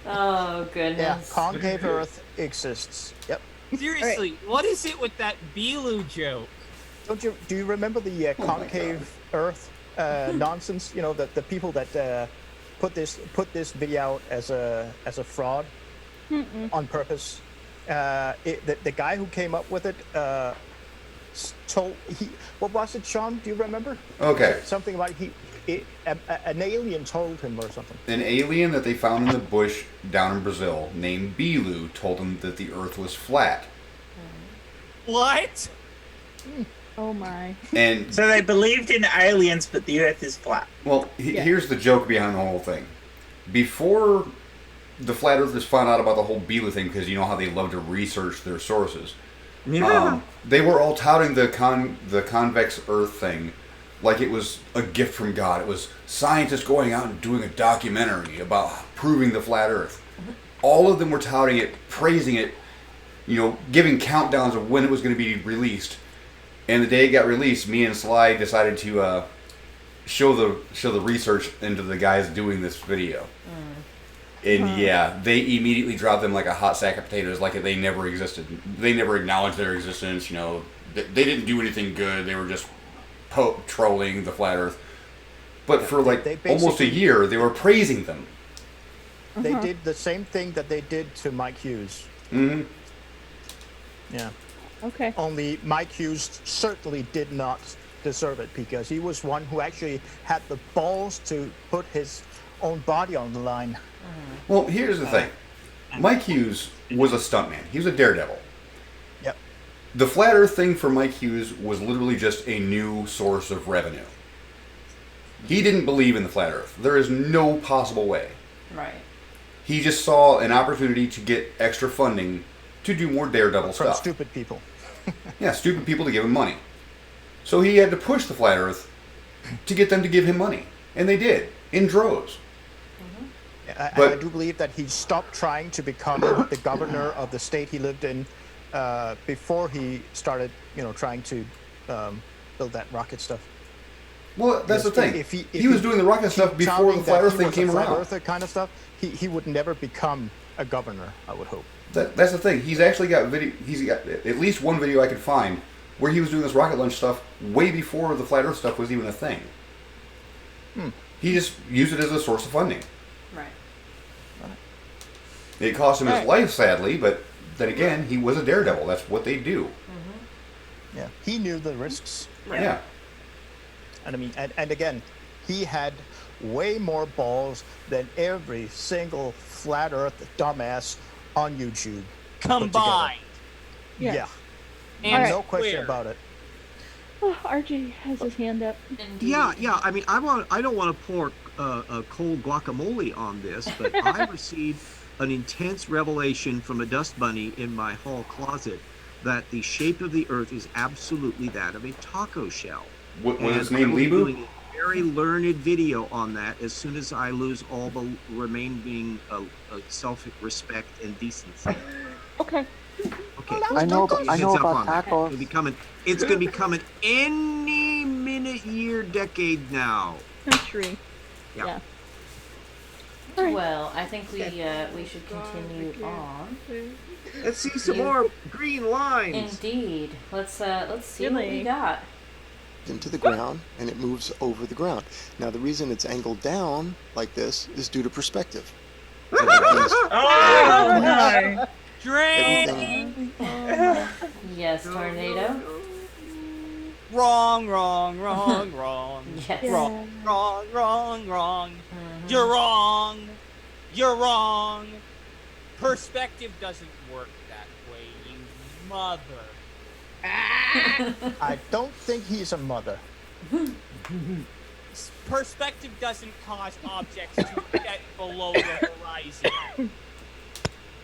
Oh Yeah, goodness. concave Earth exists. Yep. Seriously, what is it with that Beelu joke? Do you remember the concave Earth nonsense? You know, the people that put this video out as a fraud on purpose. The guy who came up with it told what was it, Sean? Do you remember? Okay. Something about an alien told him or something. An alien that they found in the bush down in Brazil named Bilu told him that the Earth was flat. What? Oh my. And So they believed in aliens, but the Earth is flat. well, here's the joke behind the whole thing. Before the flat earthers found out about the whole Bilu thing, because you know how they love to research their sources, they were all touting the convex Earth thing like it was a gift from God. It was scientists going out and doing a documentary about proving the flat Earth. All of them were touting it, praising it, you know, giving countdowns of when it was going to be released. And the day it got released, me and Sly decided to show the research into the guys doing this video. And yeah, they immediately dropped them like a hot sack of potatoes, like they never existed. They never acknowledged their existence. You know, they didn't do anything good. They were just trolling the flat Earth. But for like almost a year, they were praising them. They did the same thing that they did to Mike Hughes. Mm-hmm. Yeah. Okay. Only Mike Hughes certainly did not deserve it, because he was one who actually had the balls to put his own body on the line. Well, here's the thing. Mike Hughes was a stuntman. He was a daredevil. Yep. The flat Earth thing for Mike Hughes was literally just a new source of revenue. He didn't believe in the flat Earth. There is no possible way. Right. He just saw an opportunity to get extra funding to do more daredevil From stuff. stupid people. Yeah, stupid people to give him money. So he had to push the flat Earth to get them to give him money. And they did, in droves. I do believe that he stopped trying to become the governor of the state he lived in before he started, trying to build that rocket stuff. Well, that's the thing. If he was doing the rocket stuff before the flat Earth thing came around. Flat Earther kind of stuff, he would never become a governor, I would hope. That's the thing. He's actually got video. He's got at least one video I could find where he was doing this rocket launch stuff way before the flat Earth stuff was even a thing. He just used it as a source of funding. Right. It cost him his life, sadly, but then again, he was a daredevil. That's what they do. Yeah, he knew the risks. Right. Yeah. And I mean, and again, he had way more balls than every single flat Earth dumbass on YouTube combined. Yeah. And no question about it. Oh, RJ has his hand up. Yeah. I mean, I don't want to pour a cold guacamole on this, but I received an intense revelation from a dust bunny in my hall closet that the shape of the Earth is absolutely that of a taco shell. What was his name? I will be Libu? doing a very learned video on that as soon as I lose all the remaining self-respect and decency. Okay. Okay. I know about tacos. tacos. It's going to be coming any minute, year, decade now. Century. Yeah. Well, I think we should continue on. Let's see some more green lines. Indeed. Let's see what we got. Into the ground, and it moves over the ground. Now, the reason it's angled down like this is due to perspective. Oh my! Drain! Yes, tornado. Wrong. Yes. Wrong. You're wrong. Perspective doesn't work that way, you mother. I don't think he's a mother. Perspective doesn't cause objects to set below the horizon.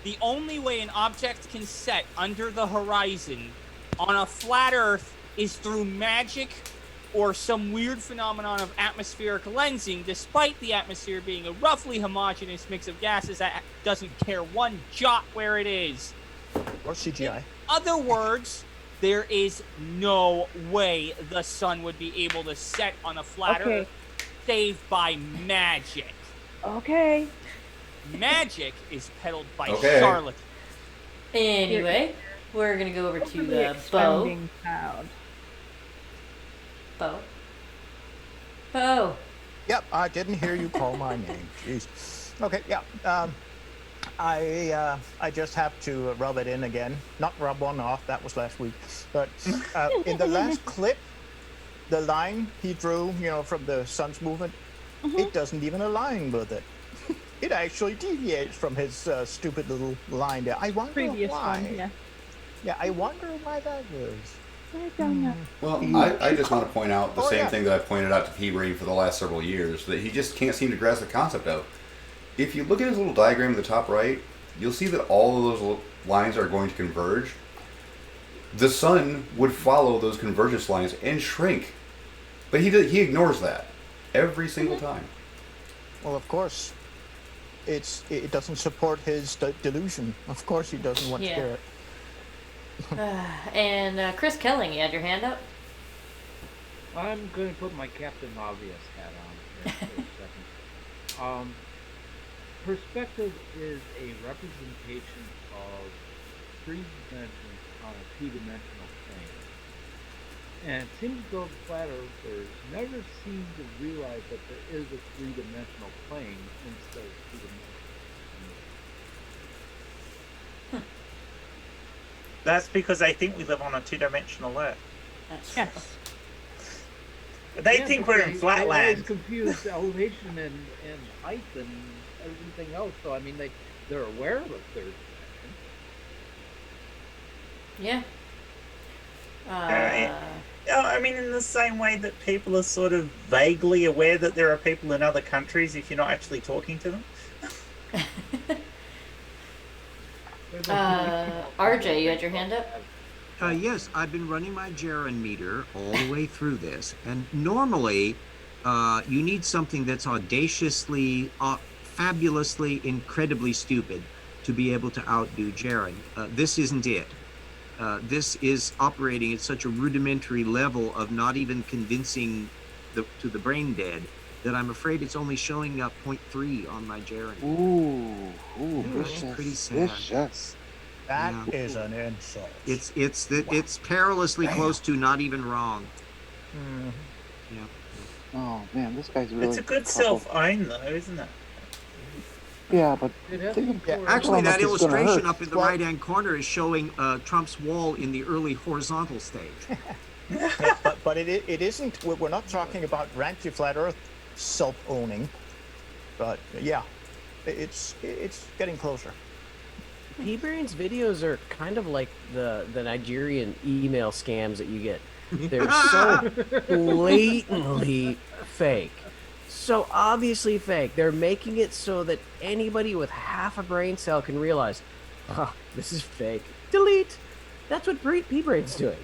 The only way an object can set under the horizon on a flat Earth is through magic or some weird phenomenon of atmospheric lensing, despite the atmosphere being a roughly homogeneous mix of gases that doesn't care one jot where it is. Or CGI. In other words, There is no way the sun would be able to set on a flat Earth, save by magic. Okay. Magic is peddled by Okay. charlatans. Anyway, we're gonna go over to The Bo. expounding sound. Bo. Bo. Yep, I didn't hear you call my name. Jeez. Okay, yeah. I just have to rub it in again. Not rub one off. That was last week. But in the last clip, the line he drew, from the sun's movement, it doesn't even align with it. It actually deviates from his stupid little line there. I wonder Previous why. one, yeah. Yeah, I wonder why that is. I don't know. Well, I just want to point out the same thing that I pointed out to P-Brain for the last several years, that he just can't seem to grasp the concept of. If you look at his little diagram in the top right, you'll see that all of those lines are going to converge. The sun would follow those convergence lines and shrink. But he ignores that every single time. Well, of course. It doesn't support his delusion. Of course he doesn't want to hear it. And Chris Kelling, you had your hand up? I'm going to put my Captain Obvious hat on here for a second. Perspective is a representation of three dimensions on a two-dimensional plane. And it seems as though the flat earthers never seem to realize that there is a three-dimensional plane instead of two-dimensional. That's because they think we live on a two-dimensional Earth. Yes. They think we're in They flatland. always confuse elevation and height and everything else. So I mean, they're aware of a third Yeah. I mean, in the same way that people are sort of vaguely aware that there are people in other countries if you're not actually talking to them. RJ, you had your hand up? Yes, I've been running my Jaron meter all the way through this, and normally you need something that's audaciously, fabulously, incredibly stupid to be able to outdo Jaron. This isn't it. This is operating at such a rudimentary level of not even convincing to the brain dead that I'm afraid it's only showing up 0.3 on my Jaron. Vicious, pretty sad. Vicious. That is an insult. It's perilously close to not even wrong. Yeah. Oh man, this guy's really. It's a good self-own though, isn't it? Yeah, but Actually, that illustration up in the right-hand corner is showing Trump's wall in the early horizontal stage. Yeah, but it isn't. We're not talking about Ranty Flat Earth self-owning, but yeah, it's getting closer. P-Brain's videos are kind of like the Nigerian email scams that you get. They're so blatantly fake. So obviously fake. They're making it so that anybody with half a brain cell can realize, this is fake. Delete. That's what P-Brain's doing.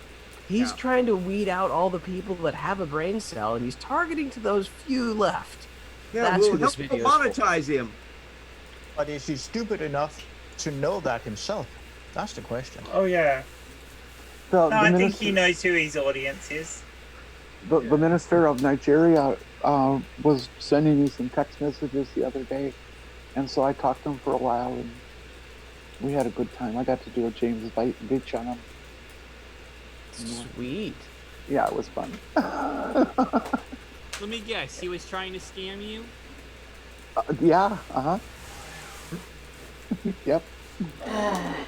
He's trying to weed out all the people that have a brain cell, and he's targeting to those few left. Yeah, That's we'll who this help video is for. monetize him. But is he stupid enough to know that himself? That's the question. Oh yeah. I think he knows who his audience is. The minister of Nigeria was sending me some text messages the other day, and so I talked to him for a while, and we had a good time. I got to do a James Beach on him. Sweet. Yeah, it was fun. Let me guess, he was trying to scam you? Yeah, Yep.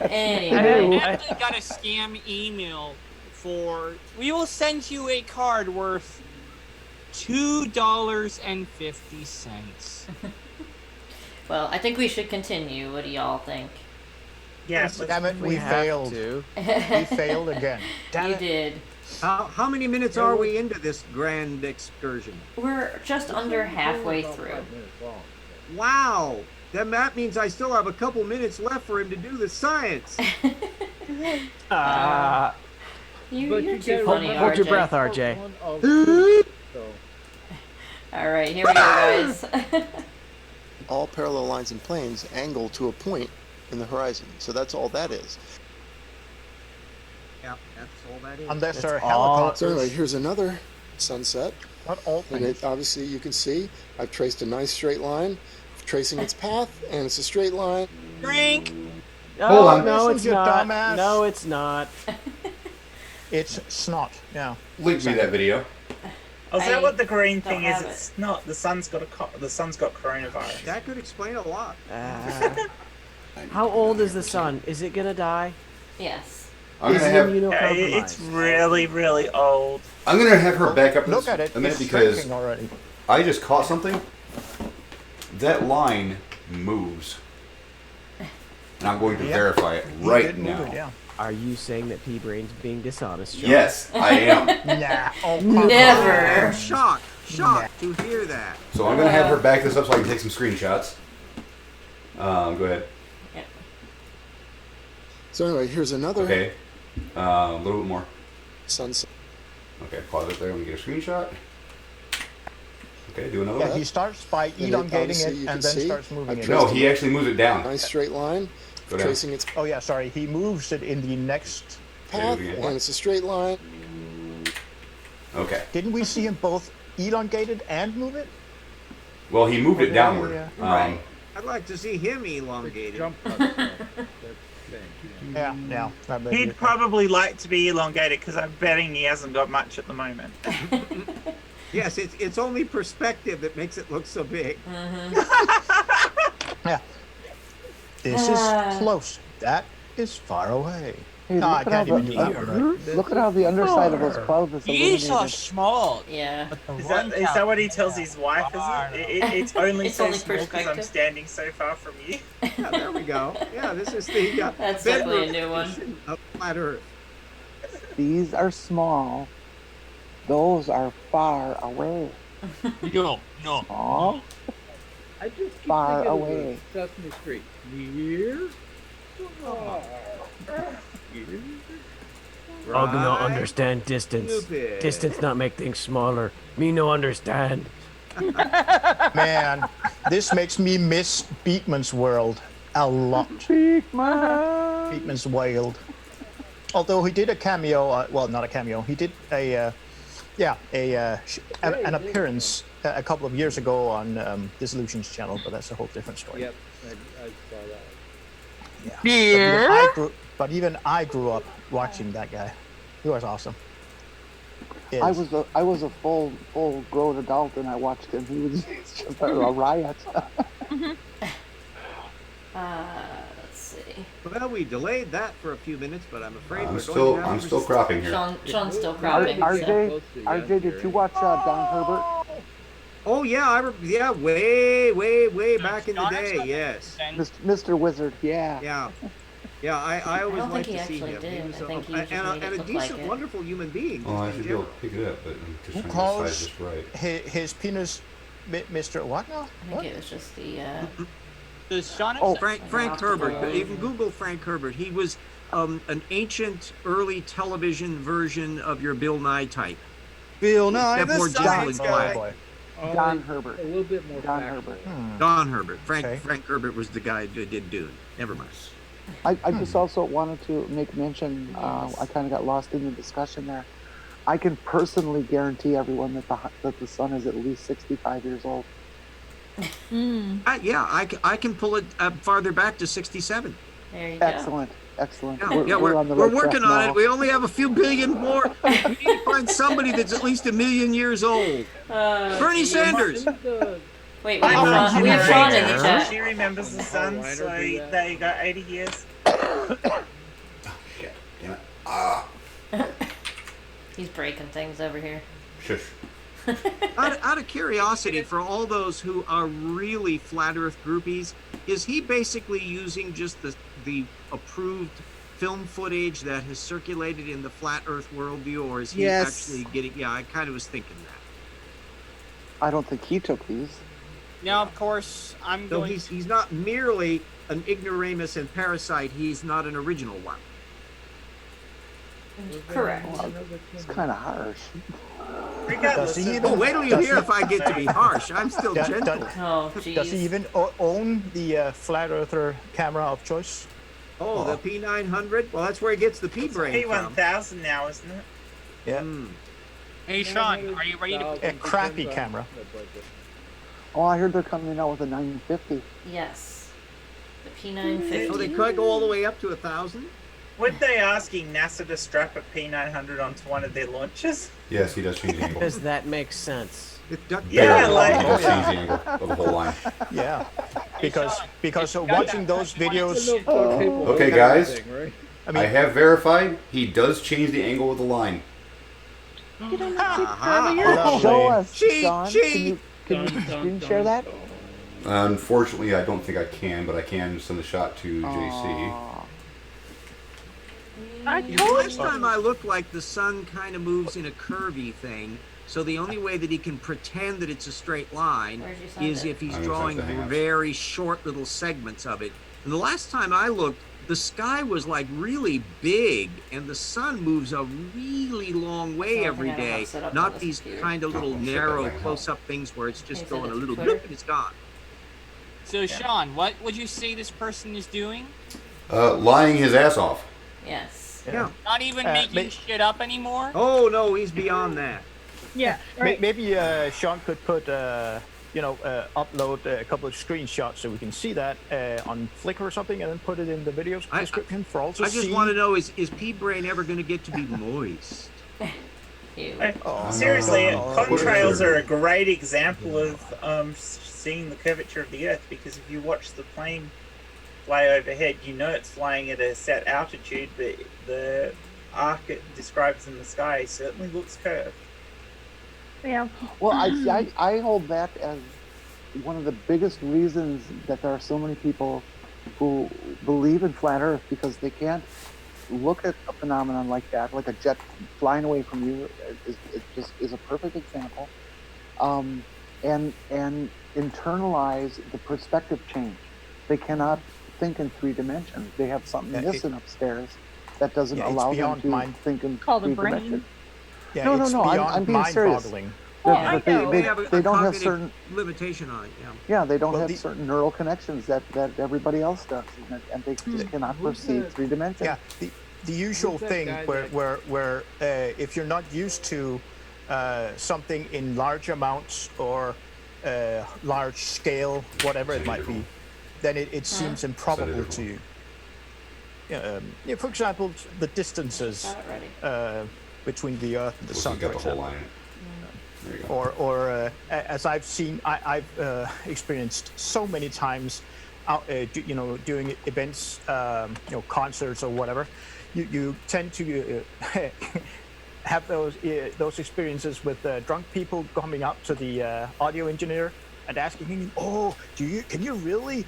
Anyway. I actually got a scam email for, we will send you a card worth $2.50. Well, I think we should continue. What do y'all think? Yes, damn it, we failed. We failed again. Damn You it. did. How many minutes are we into this grand excursion? We're just under halfway through. Wow. Then that means I still have a couple minutes left for him to do the science. You're too funny, Hold your RJ. breath, RJ. All right, here we go, guys. All parallel lines and planes angle to a point in the horizon. So that's all that is. Yeah, that's all that is. Unless That's there are all- helicopters. So anyway, here's another sunset. Not all And things. it, obviously you can see I've traced a nice straight line, tracing its path, and it's a straight line. Drink. Oh, on. no, Listen, it's you not. dumbass. No, it's not. It's snot. Yeah. Link me that video. Oh, is I that what the green don't thing is? have It's not. The sun's got the sun's got coronavirus. That could explain a lot. How old is the sun? Is it gonna die? Yes. I'm Is gonna it have immunocompromised? It's really, really old. I'm gonna have her back up Look this at it. a minute It's because shrinking already. I just caught something. That line moves, and I'm going to Yep. verify it He right did move now. it, yeah. Are you saying that P-Brain's being dishonest, John? Yes, I am. Nah. Oh, come on. Never. Shocked to hear that. So I'm gonna have her back this up so I can take some screenshots. Go ahead. So anyway, here's another Okay. A little bit more. sunset. Okay, pause it there. Let me get a screenshot. Okay, do another Yeah, one. he starts by it elongating obviously it you and can then see starts moving it. No, he actually moves it down. Nice straight line, Go down. tracing its Oh yeah, sorry. He moves it in the next. path, Yeah. and it's a straight line. Okay. Didn't we see him both elongated and move it? Well, he moved it Yeah, downward. yeah. Right. I'd like to see him elongated. Jump cut stuff. That's the thing. Yeah. Yeah. That may be He'd it. probably like to be elongated because I'm betting he hasn't got much at the moment. Yes, it's only perspective that makes it look so big. Yeah. This is close. That is far away. Hey, No, I look, at can't how even do that one right. look at how the underside of those clouds is He's so illuminated. small. Yeah. But the Is run that what he count- tells his wife? Is it? It's only It's so only small because I'm perspective. standing so far from you. Yeah, there we go. Yeah, this is the That's bedroom definitely a new one. edition of Flat Earth. These are small. Those are far away. No. Aw. I just keep Far thinking away. of the Sesame Street. Near. Far. I do not Right. understand distance. Stupid. Distance not make things smaller. Me no understand. Man, this makes me miss Beatman's world a lot. Beatman's Wild. Although he did a cameo, well, not a cameo. He did an appearance a couple of years ago on Dissolution's channel, but that's a whole different story. Yep, I saw that. Yeah. But even I grew up watching that guy. He was awesome. I was a full grown adult and I watched him. He was just a riot. Let's see. Well, we delayed that for a few minutes, but I'm afraid I'm we're still going down I'm to still cropping here. Sean's still cropping. RJ, did you watch Don Herbert? Oh yeah, yeah, way back in the day. Yes. Mr. Wizard, yeah. Yeah, I always don't like think to he see actually him. did. He was I think he just and made it a look decent, like it. wonderful human being. Oh, I just in should be able general. to pick it up, but I'm just Who trying to calls size this right. his penis Mr. What now? I think it was just the. Does Sean Oh, Frank Herbert. You can Google Frank Herbert. He was an ancient, early television version of your Bill Nye type. Bill Nye, Except the more science gentle guy. and boy. Don Herbert. A little bit more Don factual. Herbert. Don Herbert. Okay. Frank Herbert was the guy who did Dune. Never mind. I just also wanted to make mention, I kind of got lost in the discussion there. I can personally guarantee everyone that the sun is at least 65 years old. I can pull it farther back to 67. There you go. Excellent. We're on the right working track on now. it. We only have a few billion more. We need to find somebody that's at least 1 million years old. Bernie Sanders. Wait, we have Sean in the chat. She remembers the sun, so there you go, 80 years. Shit. Damn it. Ah. He's breaking things over here. Shush. Out of curiosity, for all those who are really flat Earth groupies, is he basically using just the approved film footage that has circulated in the flat Earth worldview, or is he actually getting? Yeah, I kind of was thinking that. I don't think he took these. Now, of course, I'm So going. he's not merely an ignoramus and parasite. He's not an original one. Correct. It's kind of harsh. Does he even, wait till you hear if I get to be harsh. I'm still gentle. Oh, Does jeez. he even own the flat earther camera of choice? Oh, the P900. Well, that's where he gets the P-brain from. P1000 now, isn't it? Yeah. Hey, Sean, are you ready to... A crappy camera. Oh, I heard they're coming out with a 950. Yes. The P950. Oh, they could go all the way up to 1,000? Weren't they asking NASA to strap a P900 onto one of their launches? Yes, he does change the angle. Does that make sense? Yeah, like... He does change the angle of the whole line. Yeah, because watching those videos. Okay, guys, I have verified he does change the angle of the line. Show us, Sean. Can you screen share that? Unfortunately, I don't think I can, but I can send a shot to JC. Last time I looked like the sun kind of moves in a curvy thing, so the only way that he can pretend that it's a straight line is if he's drawing very short little segments of it. And the last time I looked, the sky was like really big, and the sun moves a really long way every day, not these kind of little narrow close-up things where it's just going a little bloop and it's gone. So, Sean, what would you say this person is doing? Lying his ass off. Yes. Yeah. Not even making shit up anymore? Oh, no, he's beyond that. Yeah. Right. Maybe Sean could put, upload a couple of screenshots so we can see that on Flickr or something, and then put it in the video description for all to see. I just want to know, is P-Brain ever going to get to be moist? Seriously, contrails are a great example of seeing the curvature of the Earth, because if you watch the plane fly overhead, you know it's flying at a set altitude, but the arc it describes in the sky certainly looks curved. Yeah. Well, I hold that as one of the biggest reasons that there are so many people who believe in flat Earth, because they can't look at a phenomenon like that, like a jet flying away from you, is a perfect example, and internalize the perspective change. They cannot think in 3 dimensions. They have something missing upstairs that doesn't allow them to think in 3 dimensions. Yeah, no, I'm being serious. They don't have certain limitation on it. Yeah, they don't have certain neural connections that everybody else does, and they just cannot perceive 3 dimensions. Yeah, the usual thing where if you're not used to something in large amounts or large scale, whatever it might be, then it seems improbable to you. For example, the distances between the Earth and the Sun, for example. Or as I've seen, I've experienced so many times, doing events, concerts or whatever. You tend to have those experiences with drunk people coming up to the audio engineer and asking him, "Oh, can you really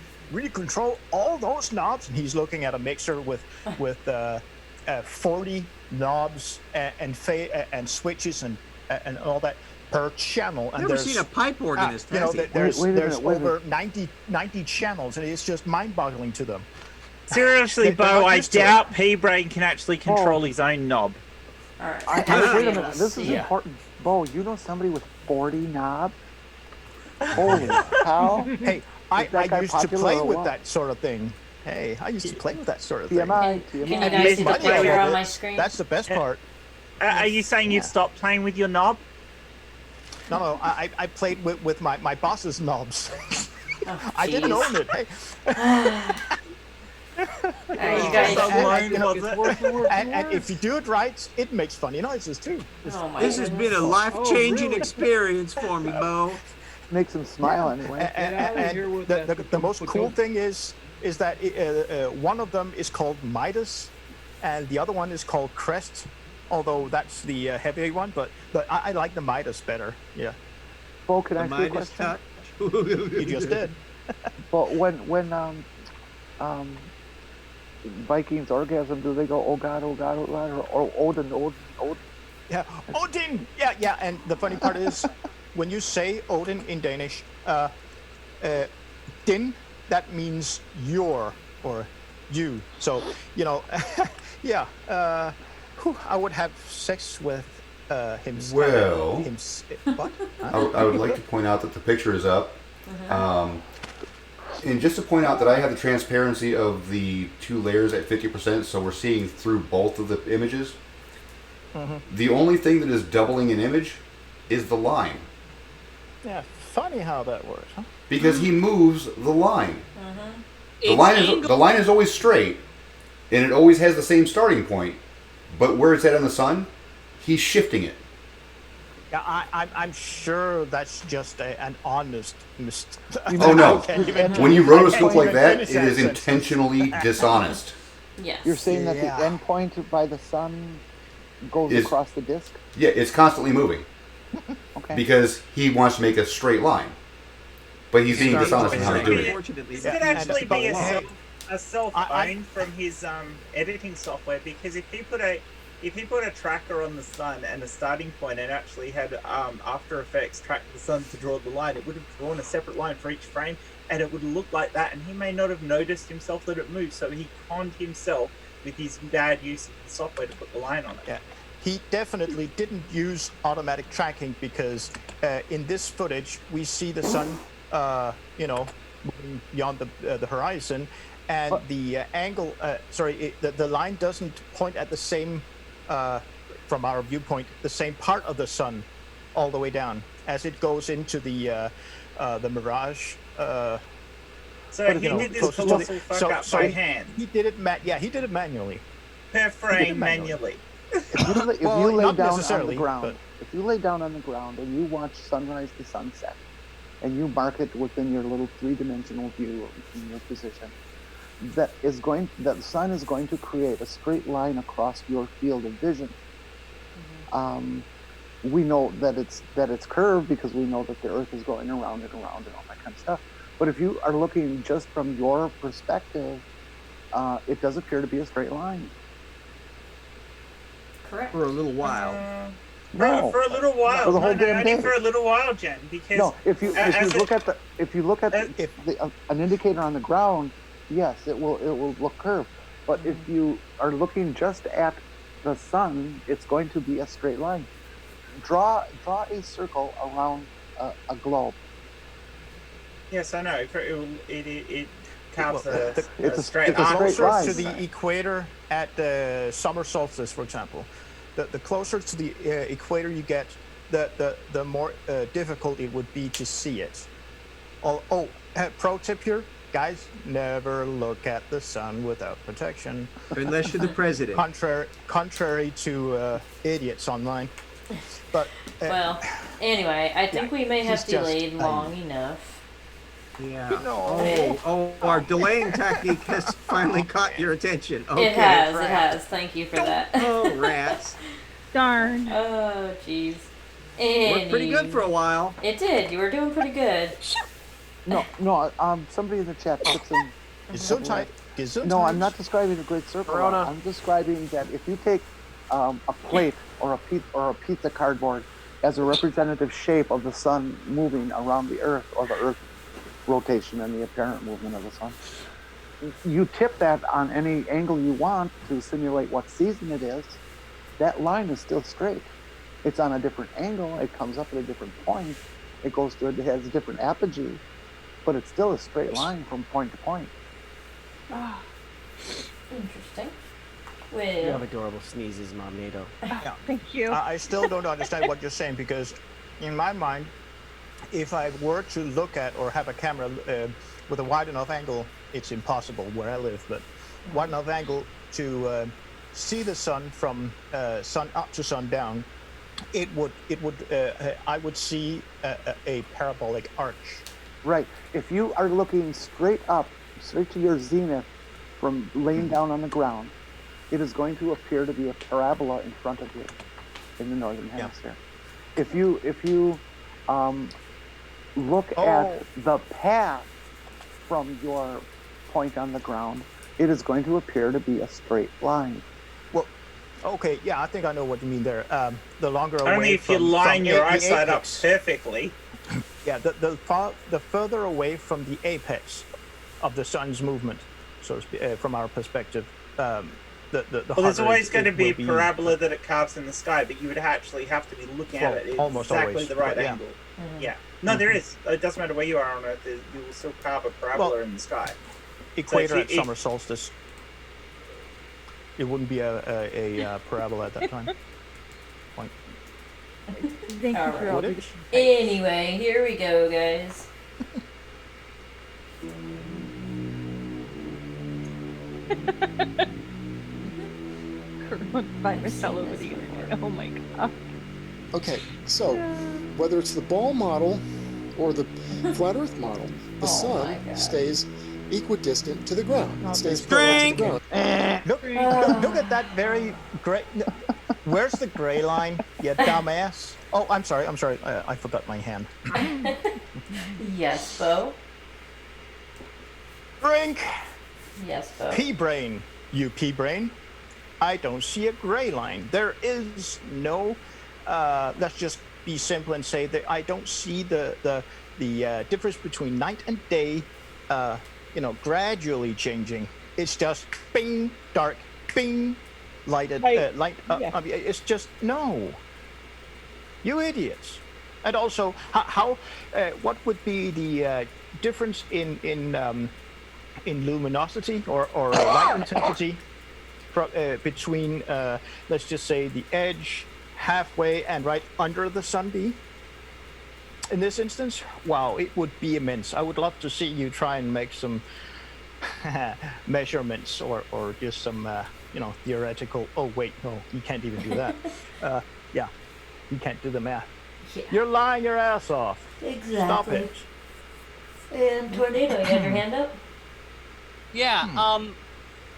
control all those knobs?" And he's looking at a mixer with 40 knobs and switches and all that per channel. And never seen a pipe organist. There's over 90 channels, and it's just mind-boggling to them. Seriously, Bo, I doubt P-Brain can actually control his own knob. All right. Wait a minute. This is important. Bo, you know somebody with 40 knobs? Holy cow. Hey, I used to play with that sort of thing. Hey, I used to play with that sort of thing. Can you guys see the picture on my screen? That's the best part. Are you saying you've stopped playing with your knob? No, I played with my boss's knobs. I didn't own it. Hey. You guys, and if you do it right, it makes funny noises too. This has been a life-changing experience for me, Bo. Makes him smile anyway. And the most cool thing is that one of them is called Midas, and the other one is called Crest. Although that's the heavy one, but I like the Midas better. Yeah. Bo, can I ask you a question? You just did. But when Vikings orgasm, do they go, "Oh God, oh God, oh God," or Odin? Yeah, Odin. Yeah. And the funny part is, when you say Odin in Danish, din, that means your or you. So yeah. I would have sex with him. Well, what? I would like to point out that the picture is up. And just to point out that I have the transparency of the two layers at 50%, so we're seeing through both of the images. The only thing that is doubling an image is the line. Yeah, funny how that works, huh? Because he moves the line. The line is always straight, and it always has the same starting point. But where it's at on the sun, he's shifting it. Yeah, I'm sure that's just an honest mistake. Oh no! When you rotoscope like that, it is intentionally dishonest. Yes. You're saying that the end point by the sun goes across the disc? Yeah, it's constantly moving. Okay. Because he wants to make a straight line. But he's being dishonest in how he's doing it. This could actually be a self-own from his editing software, because if he put a tracker on the sun and a starting point and actually had After Effects track the sun to draw the line, it would have drawn a separate line for each frame, and it would look like that, and he may not have noticed himself that it moved, so he conned himself with his bad use of the software to put the line on it. Yeah. He definitely didn't use automatic tracking, because in this footage we see the sun, moving beyond the horizon, and the angle. The line doesn't point at the same, from our viewpoint, the same part of the sun, all the way down as it goes into the mirage. So he did this colossal fuck up by hand. He did it. He did it manually. Per frame, manually. If you lay down on the ground, if you lay down on the ground and you watch sunrise to sunset, and you mark it within your little three-dimensional view in your position, the sun is going to create a straight line across your field of vision. We know that it's curved because we know that the Earth is going around and around and all that kind of stuff. But if you are looking just from your perspective, it does appear to be a straight line. Correct. For a little while. No, for a little while. For the whole damn only day. for a little while, Jen. Because no, if you look at an indicator on the ground, yes, it will look curved. But if you are looking just at the sun, it's going to be a straight line. Draw a circle around a globe. Yes, I know. It carves a straight line. line. Closer to the equator at the summer solstice, for example. The closer to the equator you get, the more difficult it would be to see it. Pro tip here, guys: never look at the sun without protection. Unless you're the president. Contrary to idiots online. But well, anyway, I think we may have delayed long enough. Yeah. Our delaying tactic has finally caught your attention. Okay, it has. Thank you for that. Oh, rats. Darn. Oh, jeez. Worked pretty good for a while. It did. You were doing pretty good. No. Somebody in the chat puts in. Gesundheit. No, I'm not describing a great circle. I'm describing that if you take a plate or a pizza cardboard as a representative shape of the sun moving around the Earth, or the Earth rotation and the apparent movement of the sun, you tip that on any angle you want to simulate what season it is. That line is still straight. It's on a different angle. It comes up at a different point. It has a different apogee, but it's still a straight line from point to point. Interesting. You have adorable sneezes, Mom NATO. Thank you. I still don't understand what you're saying, because in my mind, if I were to look at or have a camera with a wide enough angle, it's impossible where I live, but wide enough angle to see the sun from sun up to sun down, I would see a parabolic arch. Right. If you are looking straight up, straight to your zenith from laying down on the ground, it is going to appear to be a parabola in front of you in the northern hemisphere. If you look at the path from your point on the ground, it is going to appear to be a straight line. Well, okay, yeah, I think I know what you mean there. The longer away only if you line your eyesight up perfectly. Yeah, the further away from the apex of the sun's movement, so to speak, from our perspective, Well, there's always going to be a will parabola that it carves in the sky, but you would actually have to be looking at it at almost exactly always, the right but yeah. angle. Yeah. No, there is. It doesn't matter where you are on Earth. You will still carve a parabola in the sky. Equator at summer solstice. It wouldn't be a parabola at that time. Point. Thank you for all Alright. Anyway, here we go, guys. Coronavirus all over the internet. Oh my god. Okay, so whether it's the ball model or the flat Earth model, the sun stays equidistant to the ground. It stays parallel to the ground. Look at that very gray. Where's the gray line, you dumbass? Oh, I'm sorry. I forgot my hand. Yes, Bo. Drink. Yes, Bo. Pea-brain. You pea-brain. I don't see a gray line. There is no. Let's just be simple and say that I don't see the difference between night and day. Gradually changing. It's just bing, dark, bing, lighted, light up. Yeah. I mean, it's just no. You idiots. And also, how what would be the difference in luminosity or light intensity between, let's just say, the edge, halfway, and right under the sun be? In this instance, wow, it would be immense. I would love to see you try and make some measurements or just some, theoretical. Oh, wait, no, you can't even do that. Yeah, you can't do the math. Yeah. You're lying your ass off. Exactly. Stop it. And Tornado, you had your hand up? Yeah,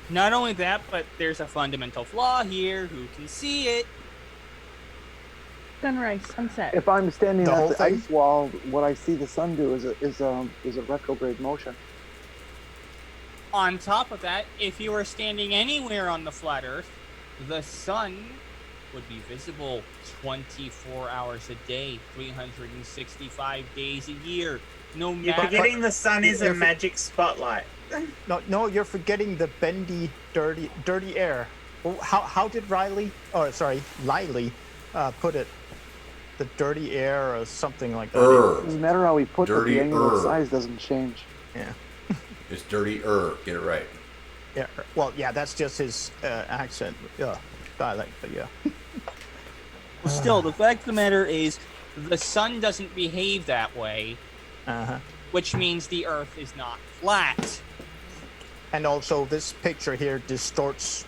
not only that, but there's a fundamental flaw here. Who can see it? Sunrise, sunset. If I'm standing The at whole the thing? ice wall, what I see the sun do is a retrograde motion. On top of that, if you were standing anywhere on the flat Earth, the sun would be visible 24 hours a day, 365 days a year. No You're matter. forgetting the sun is a magic spotlight. No, you're forgetting the bendy, dirty air. Well, how did Lily put it? The dirty air or something like that. It doesn't matter how we put it, Dirty the angular size doesn't change. Yeah. It's dirty. Get it right. Yeah. Well, yeah, that's just his accent, dialect, but yeah. Still, the fact of the matter is, the sun doesn't behave that way, which means the Earth is not flat. And also, this picture here distorts,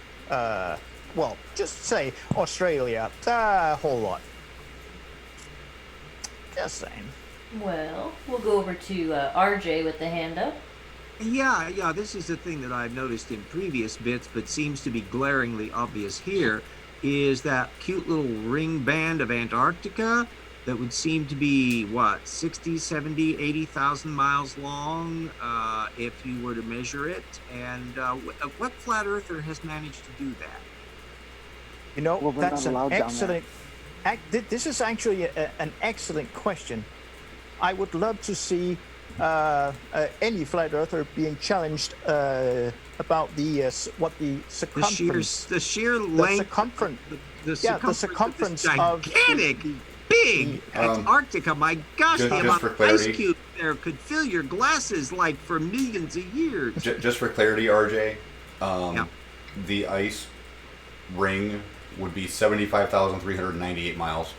just say Australia a whole lot. Just saying. Well, we'll go over to RJ with the hand up. Yeah, this is the thing that I've noticed in previous bits, but seems to be glaringly obvious here, is that cute little ring band of Antarctica that would seem to be, 60, 70, 80,000 miles long, if you were to measure it. And what flat earther has managed to do that? You know, Well, we're that's not an allowed down excellent. This is actually an excellent question. I would love to see any flat earther being challenged about the circumference, the sheer length, circumference, the circumference of gigantic, big Antarctica. My gosh, the amount of ice cubes there could fill your glasses like for millions of years. Just for clarity, RJ, the ice ring would be 75,398 miles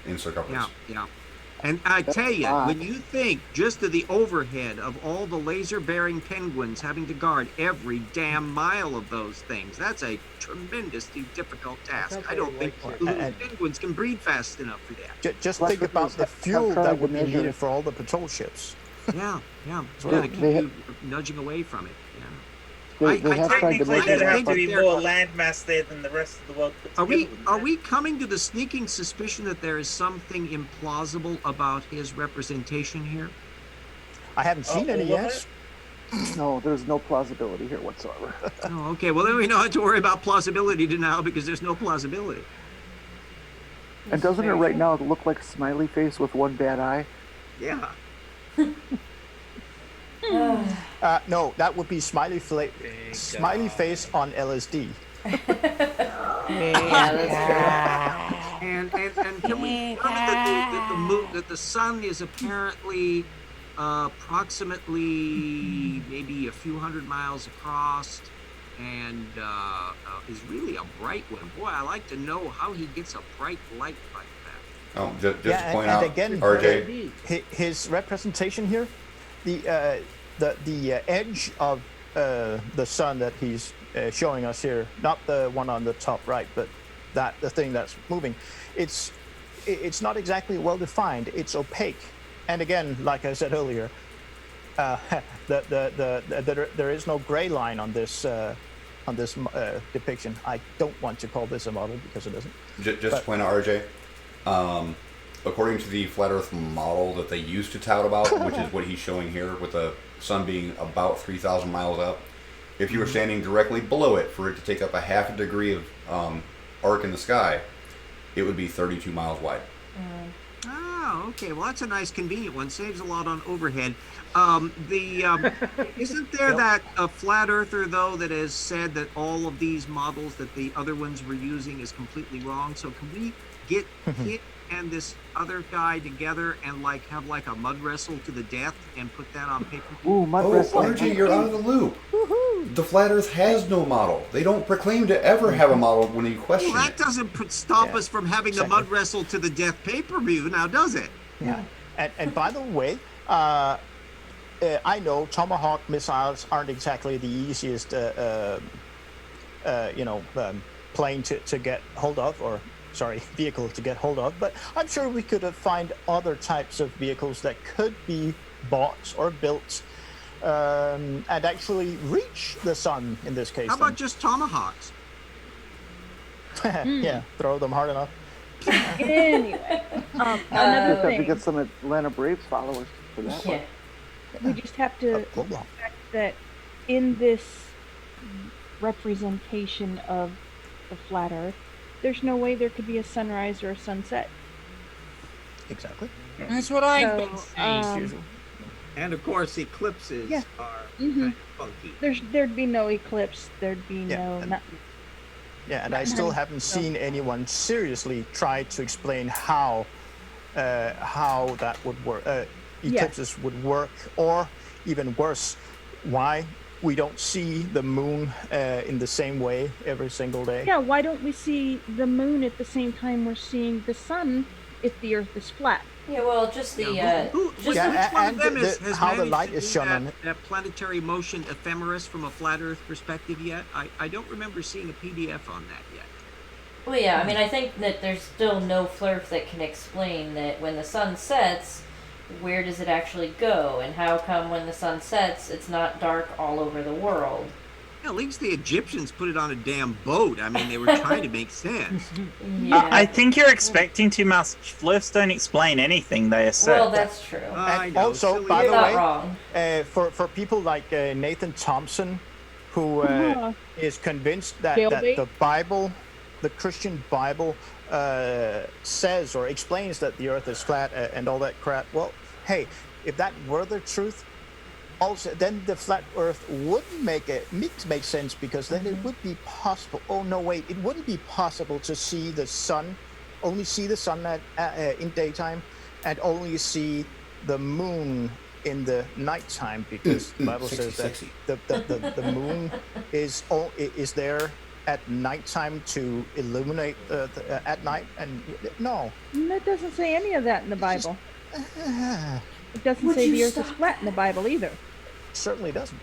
in circumference. Yeah. And I tell you, when you think just of the overhead of all the laser-bearing penguins having to guard every damn mile of those things, that's a tremendously difficult task. I don't think little penguins can breathe fast enough for that. Just think about the fuel that would be needed for all the patrol ships. Yeah. It's going to keep you nudging away from it. They have tried to Technically, measure there'd have to that, be more landmass there than the rest of the world put together. Are we coming to the sneaking suspicion that there is something implausible about his representation here? I haven't seen any yet. No, there's no plausibility here whatsoever. Oh, okay. Well, then we don't have to worry about plausibility now because there's no plausibility. And doesn't it right now look like smiley face with one bad eye? Yeah. No, that would be smiley face on LSD. Yeah, that's And can we confirm that the sun is apparently approximately maybe a few hundred miles across, and is really a bright one. Boy, I like to know how he gets a bright light like that. Oh, just to Yeah, point and out, again, RJ. his representation here, the edge of the sun that he's showing us here, not the one on the top right, but the thing that's moving, it's not exactly well defined. It's opaque, and again, like I said earlier, there is no gray line on this depiction. I don't want to call this a model because it isn't. Just to point out, RJ, according to the flat Earth model that they used to tout about, which is what he's showing here, with the sun being about 3,000 miles up, if you were standing directly below it for it to take up a half a degree of arc in the sky, it would be 32 miles wide. Oh, okay. Well, that's a nice, convenient one. Saves a lot on overhead. Isn't there that a flat earther though that has said that all of these models that the other ones were using is completely wrong? So can we get him and this other guy together and have a mud wrestle to the death and put that on paper? Ooh, mud wrestling. RJ, you're out of the loop. The flat Earth has no model. They don't proclaim to ever have a model when you question Well, that it. doesn't stop us from having the mud wrestle to the death pay-per-view, now does it? Yeah. And by the way, I know Tomahawk missiles aren't exactly the easiest, plane to get hold of, or vehicle to get hold of. But I'm sure we could find other types of vehicles that could be bought or built and actually reach the sun in this case. How about just Tomahawks? Yeah, throw them hard enough. Anyway, another Just have to thing. get some Atlanta Braves followers for that one. We just have to the fact that in this representation of the flat Earth, there's no way there could be a sunrise or a sunset. Exactly. That's what I've been saying. And of course, eclipses are kind of funky. There'd be no eclipse. There'd be no nothing. Yeah, and I still haven't seen anyone seriously try to explain how that would work. Eclipses would work, or even worse, why we don't see the moon in the same way every single day. Yeah, why don't we see the moon at the same time we're seeing the sun if the Earth is flat? Yeah, well, just the Which one of them has how the managed light to is do shown on it. that planetary motion ephemeris from a flat Earth perspective yet? I don't remember seeing a PDF on that yet. Well, yeah, I mean, I think that there's still no flurf that can explain that when the sun sets, where does it actually go, and how come when the sun sets, it's not dark all over the world? Yeah, at least the Egyptians put it on a damn boat. I mean, they were trying to make sense. Yeah. I think you're expecting too much. Flurfs don't explain anything, they assert. Well, that's true. And also, by You're the not way, wrong. For people like Nathan Thompson, who is convinced that the Bible, the Christian Bible, says or explains that the Earth is flat and all that crap. Well, hey, if that were the truth, also then the flat Earth wouldn't make sense, because then it would be possible. Oh no, wait, it wouldn't be possible to see the sun, only see the sun in daytime, and only see the moon in the nighttime, because the Bible says that the moon is there at nighttime to illuminate at night, and no. That doesn't say any of that in the Bible. It doesn't say the Earth is flat in the Bible either. Certainly doesn't.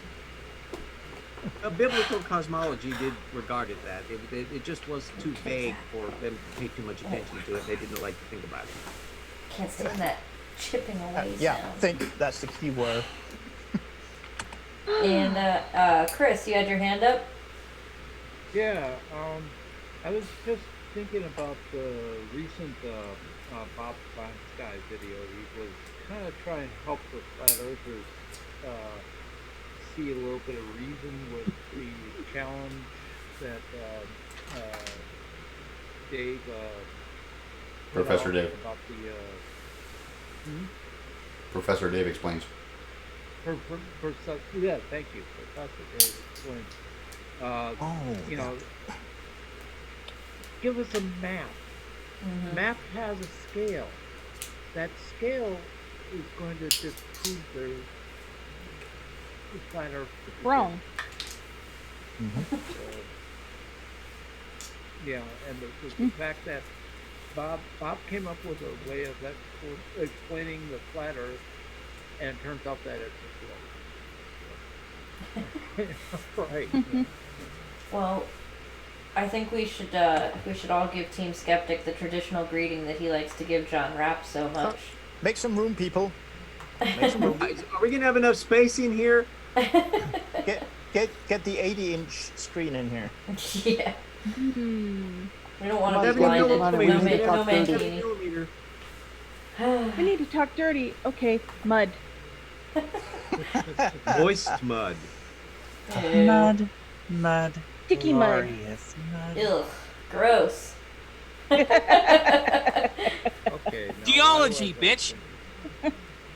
Biblical cosmology did regard it that. It just was too vague for them to pay too much attention to it. They didn't like to think about it. Can't stand that chipping away Yeah, sound. I think that's the key word. And Chris, you had your hand up? Yeah, I was just thinking about the recent Bob Sky video. He was kind of trying to help the flat earthers see a little bit of reason with the challenge that Dave Professor Dave. about the Professor Dave explains. yeah, thank you, Professor Dave explained. give us a map. Map has a scale. That scale is going to disprove the flat Earth. Wrong. Yeah, and the fact that Bob came up with a way of explaining the flat Earth, and it turns out that it's a globe. Right. Well, I think we should all give Team Skeptic the traditional greeting that he likes to give John Rapp so much. Make some room, people. Make some room. Are we gonna have enough space in here? Get the 80-inch screen in here. Yeah. We don't want to be 70 blinded. millimeter. No man Millimeter. We need to talk dirty. Okay, mud. Moist mud. Ew. Mud. Sticky mud. Glorious mud. Ugh, gross. Okay. Geology, bitch.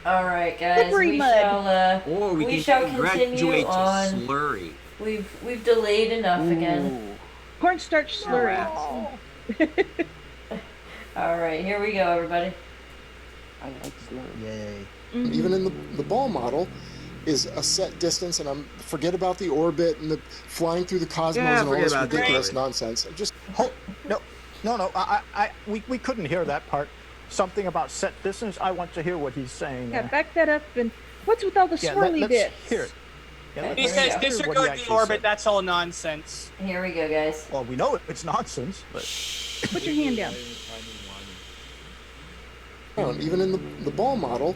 All right, guys. Slippery We mud. shall. Or We shall continue graduate to on. slurry. We've delayed enough again. Cornstarch slurry. All right, here we go, everybody. I like slurry. Yay. Even in the ball model, is a set distance, and forget about the orbit and the flying through the cosmos Yeah, and all forget this about that. ridiculous nonsense. Just No. We couldn't hear that part. Something about set distance. I want to hear what he's saying. Yeah, back that up. And what's with all the swirly let's bits? hear it. Yeah, He let's says hear what he disregard the actually orbit. said. That's all nonsense. Here we go, guys. Well, we know it's nonsense, but Put your hand down. even in the ball model,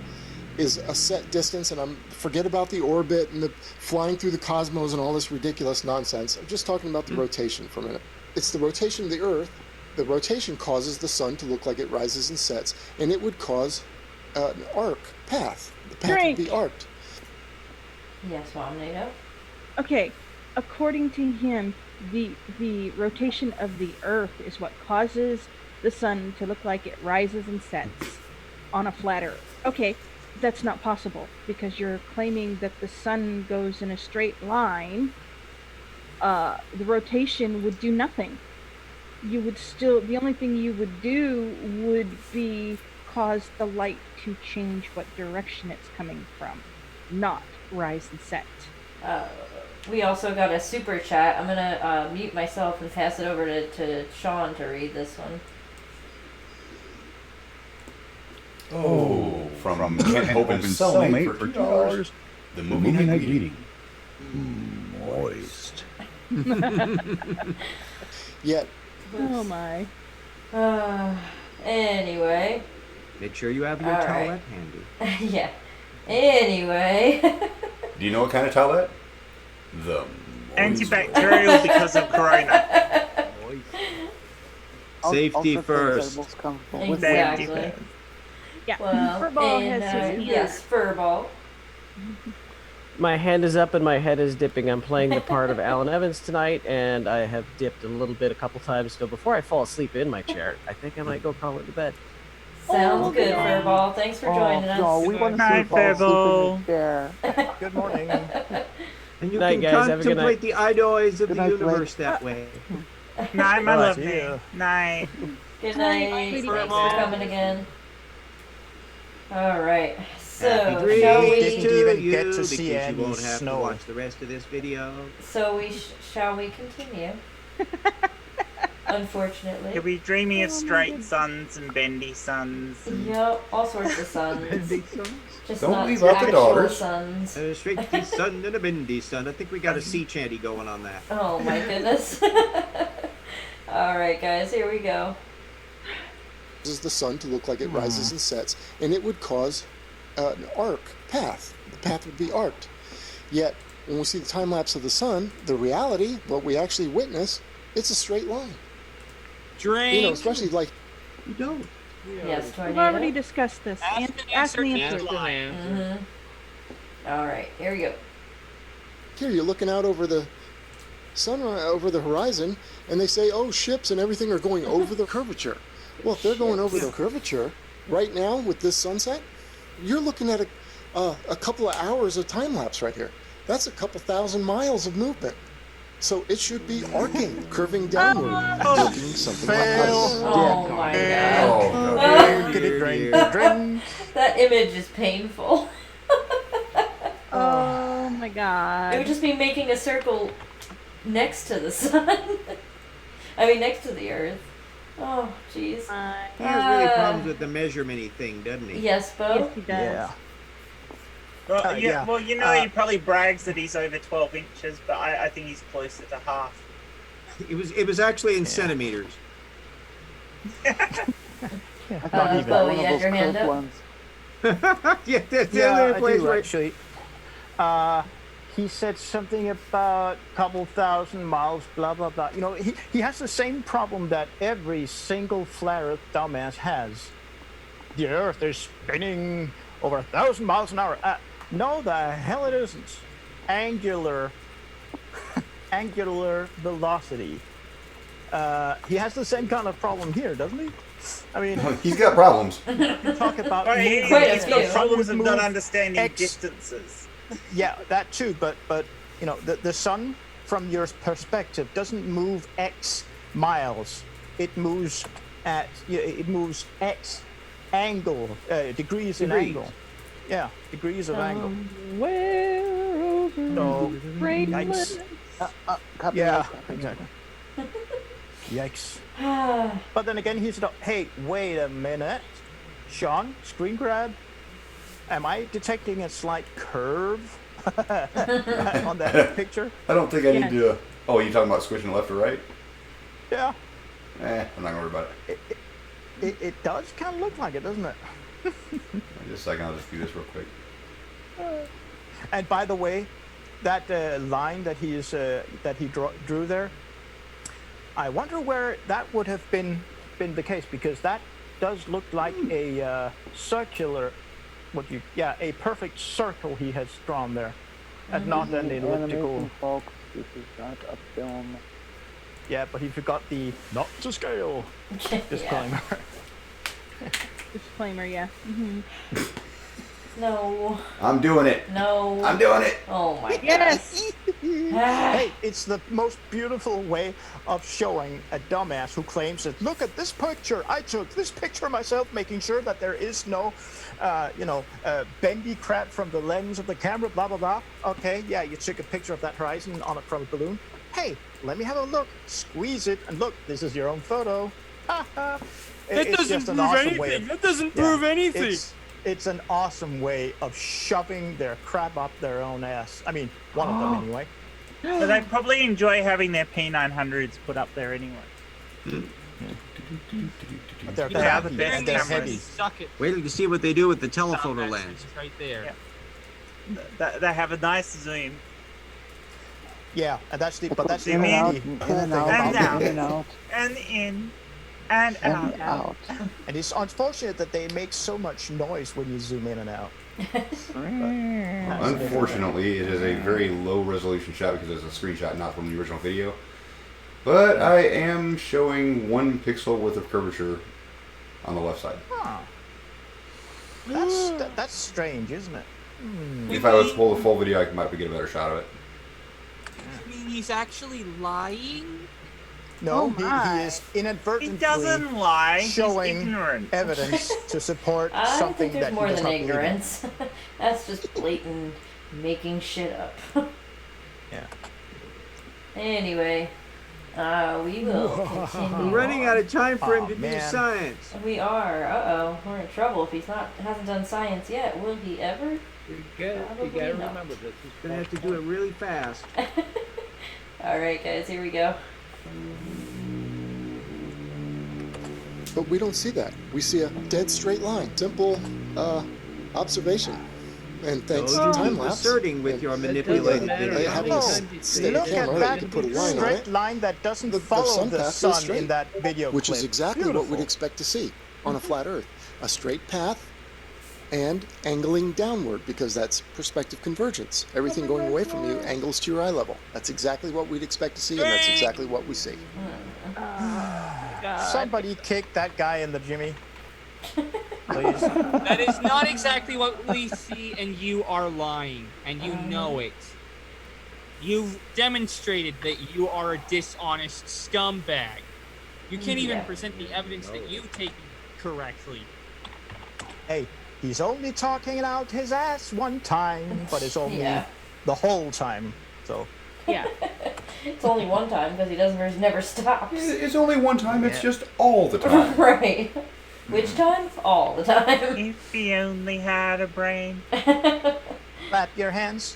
is a set distance, and forget about the orbit and the flying through the cosmos and all this ridiculous nonsense. I'm just talking about the rotation for a minute. It's the rotation of the Earth. The rotation causes the sun to look like it rises and sets, and it would cause an arc path. The path would be arced. Yes, Mom, NATO. Okay, according to him, the rotation of the Earth is what causes the sun to look like it rises and sets on a flat Earth. Okay, that's not possible because you're claiming that the sun goes in a straight line. The rotation would do nothing. The only thing you would do would be cause the light to change what direction it's coming from, not rise and set. We also got a super chat. I'm gonna mute myself and pass it over to Sean to read this one. Oh, from Kent Open Cellmate for $2. The movie night reading. Moist. Yet. Oh my. Anyway. Make sure you have your All towelette right. handy. Yeah. Anyway. Do you know what kind of towelette? The antibacterial because of corona. Safety first. Exactly. Yeah. Well, Furball has his hand. yes, Furball. My hand is up and my head is dipping. I'm playing the part of Alan Evans tonight, and I have dipped a little bit a couple times. So before I fall asleep in my chair, I think I might go crawl into bed. Sounds good, Furball. Thanks for joining us. No, we want to Night, see Furball Furball. sleep in his chair. Good morning. And you Night, can guys. Have a good night. contemplate the idols of Good the night, universe that way. Night, my Right, lovely. yeah. Night. Good Night, night. sweetie. Thanks for coming again. All right. So, Happy shall dreams Didn't to even you, get to because see you any won't have snow. to watch the rest of this video. shall we continue? Unfortunately. You'll be dreaming of straight suns and bendy suns. Yep, all sorts of suns. Bendy suns? Just Don't not leave out the actual daughters. suns. A straight sun and a bendy sun. I think we got a sea chanty going on that. Oh my goodness. All right, guys, here we go. Causes the sun to look like it rises and sets, and it would cause an arc path. The path would be arced. Yet, when we see the time lapse of the sun, the reality, what we actually witness, it's a straight line. Drink. You know, especially like You don't. Yes, We've tornado. already discussed this. Ask And and ask answer and and answer. lie. Mm-hmm. All right, here we go. here, you're looking out over the sunrise, over the horizon, and they say, "Oh, ships and everything are going over the curvature." Well, if they're going over the curvature right now with this sunset, you're looking at a couple of hours of time lapse right here. That's a couple thousand miles of movement. So it should be arcing, curving downward, looking something like this. Oh my god. Oh, God. That image is painful. Oh my god. It would just be making a circle next to the sun. I mean, next to the earth. Oh, jeez. He has really problems with the measurement thing, doesn't he? Yes, Bo? Yes, he does. Yeah. Well, yeah. Well, you know, he probably brags that he's over 12 inches, but I think he's closer to half. It was actually in centimeters. Not even Bo, one you of had those your hand curved up? ones. Yeah, that's the Yeah, only I place do where actually. He said something about a couple thousand miles, blah blah blah. You know, he has the same problem that every single flat Earth dumbass has. The Earth is spinning over 1,000 miles an hour. No, the hell it isn't. Angular velocity. He has the same kind of problem here, doesn't he? I mean, He's got problems. talk about But moving Quite a he's few. got problems of Move not understanding X. distances. Yeah, that too. But you know, the sun from your perspective doesn't move X miles. It moves X angle, degrees in angle. Yeah, degrees of angle. Where over So, the great yikes. land. Yeah, exactly. Yikes. But then again, he's not. Hey, wait a minute, Sean, screen grab. Am I detecting a slight curve on that picture? I don't think I need to. Oh, you talking about squishing left or right? Yeah. I'm not gonna worry about it. It does kind of look like it, doesn't it? Just a second, I'll just do this real quick. And by the way, that line that he drew there, I wonder where that would have been the case, because that does look like a circular, a perfect circle he has drawn there, and not an elliptical. Animation, folks, this is not a film. Yeah, but he forgot the not to scale disclaimer. Disclaimer, yeah. No. I'm doing it. No. I'm doing it. Oh my god. Yes! Hey, it's the most beautiful way of showing a dumbass who claims that, look at this picture, I took this picture myself, making sure that there is no, bendy crap from the lens of the camera, blah, blah, blah. Okay, yeah, you took a picture of that horizon from a balloon. Hey, let me have a look. Squeeze it, and look, this is your own photo. That doesn't prove anything. That doesn't prove anything. It's an awesome way of shoving their crap up their own ass. I mean, one of them anyway. But they probably enjoy having their P900s put up there anyway. But they're Yeah, heavy, the best and they're cameras. heavy. Suck it. Wait till you see what they do with the telephoto lens. It's right there. Yeah. They have a nice zoom. Yeah, and that's the Zoom in, only in cool and thing out, about in it. and out, and in, and out. and out. And it's unfortunate that they make so much noise when you zoom in and out. Unfortunately, it is a very low resolution shot because it's a screenshot, not from the original video. But I am showing 1 pixel width of curvature on the left side. Huh. That's strange, isn't it? If I was to pull the full video, I might get a better shot of it. I mean, he's actually lying? No, Oh he my. is inadvertently He doesn't lie. showing He's ignorant. evidence to support I something think there's that more he does than not believe in. ignorance. That's just blatant making shit up. Yeah. Anyway, we will continue. We're running out of time for him to do man. science. We are. Uh-oh. We're in trouble. If hasn't done science yet, will he ever? You gotta Probably not. remember this. Gonna have to do it really fast. Alright, guys, here we go. But we don't see that. We see a dead straight line. Simple observation. And thanks to You time keep lapse, asserting with your manipulated video. having a steady Look camera, at you that can put a line on straight it. line that doesn't The follow sun the path goes sun straight, in that video which is clip. exactly what we'd Beautiful. expect to see on a flat Earth. A straight path and angling downward, because that's perspective convergence. Everything going away from you angles to your eye level. That's exactly what we'd expect to see, and that's exactly what we see. Somebody kick that guy in the Jimmy. Please. That is not exactly what we see, and you are lying, and you know it. You've demonstrated that you are a dishonest scumbag. You can't even present the evidence that you've taken correctly. Hey, he's only talking out his ass one time, but it's only the whole time. So Yeah. It's only one time because he never stops. It's only one time. It's just all the time. Right. Which time? All the time. If he only had a brain. Clap your hands.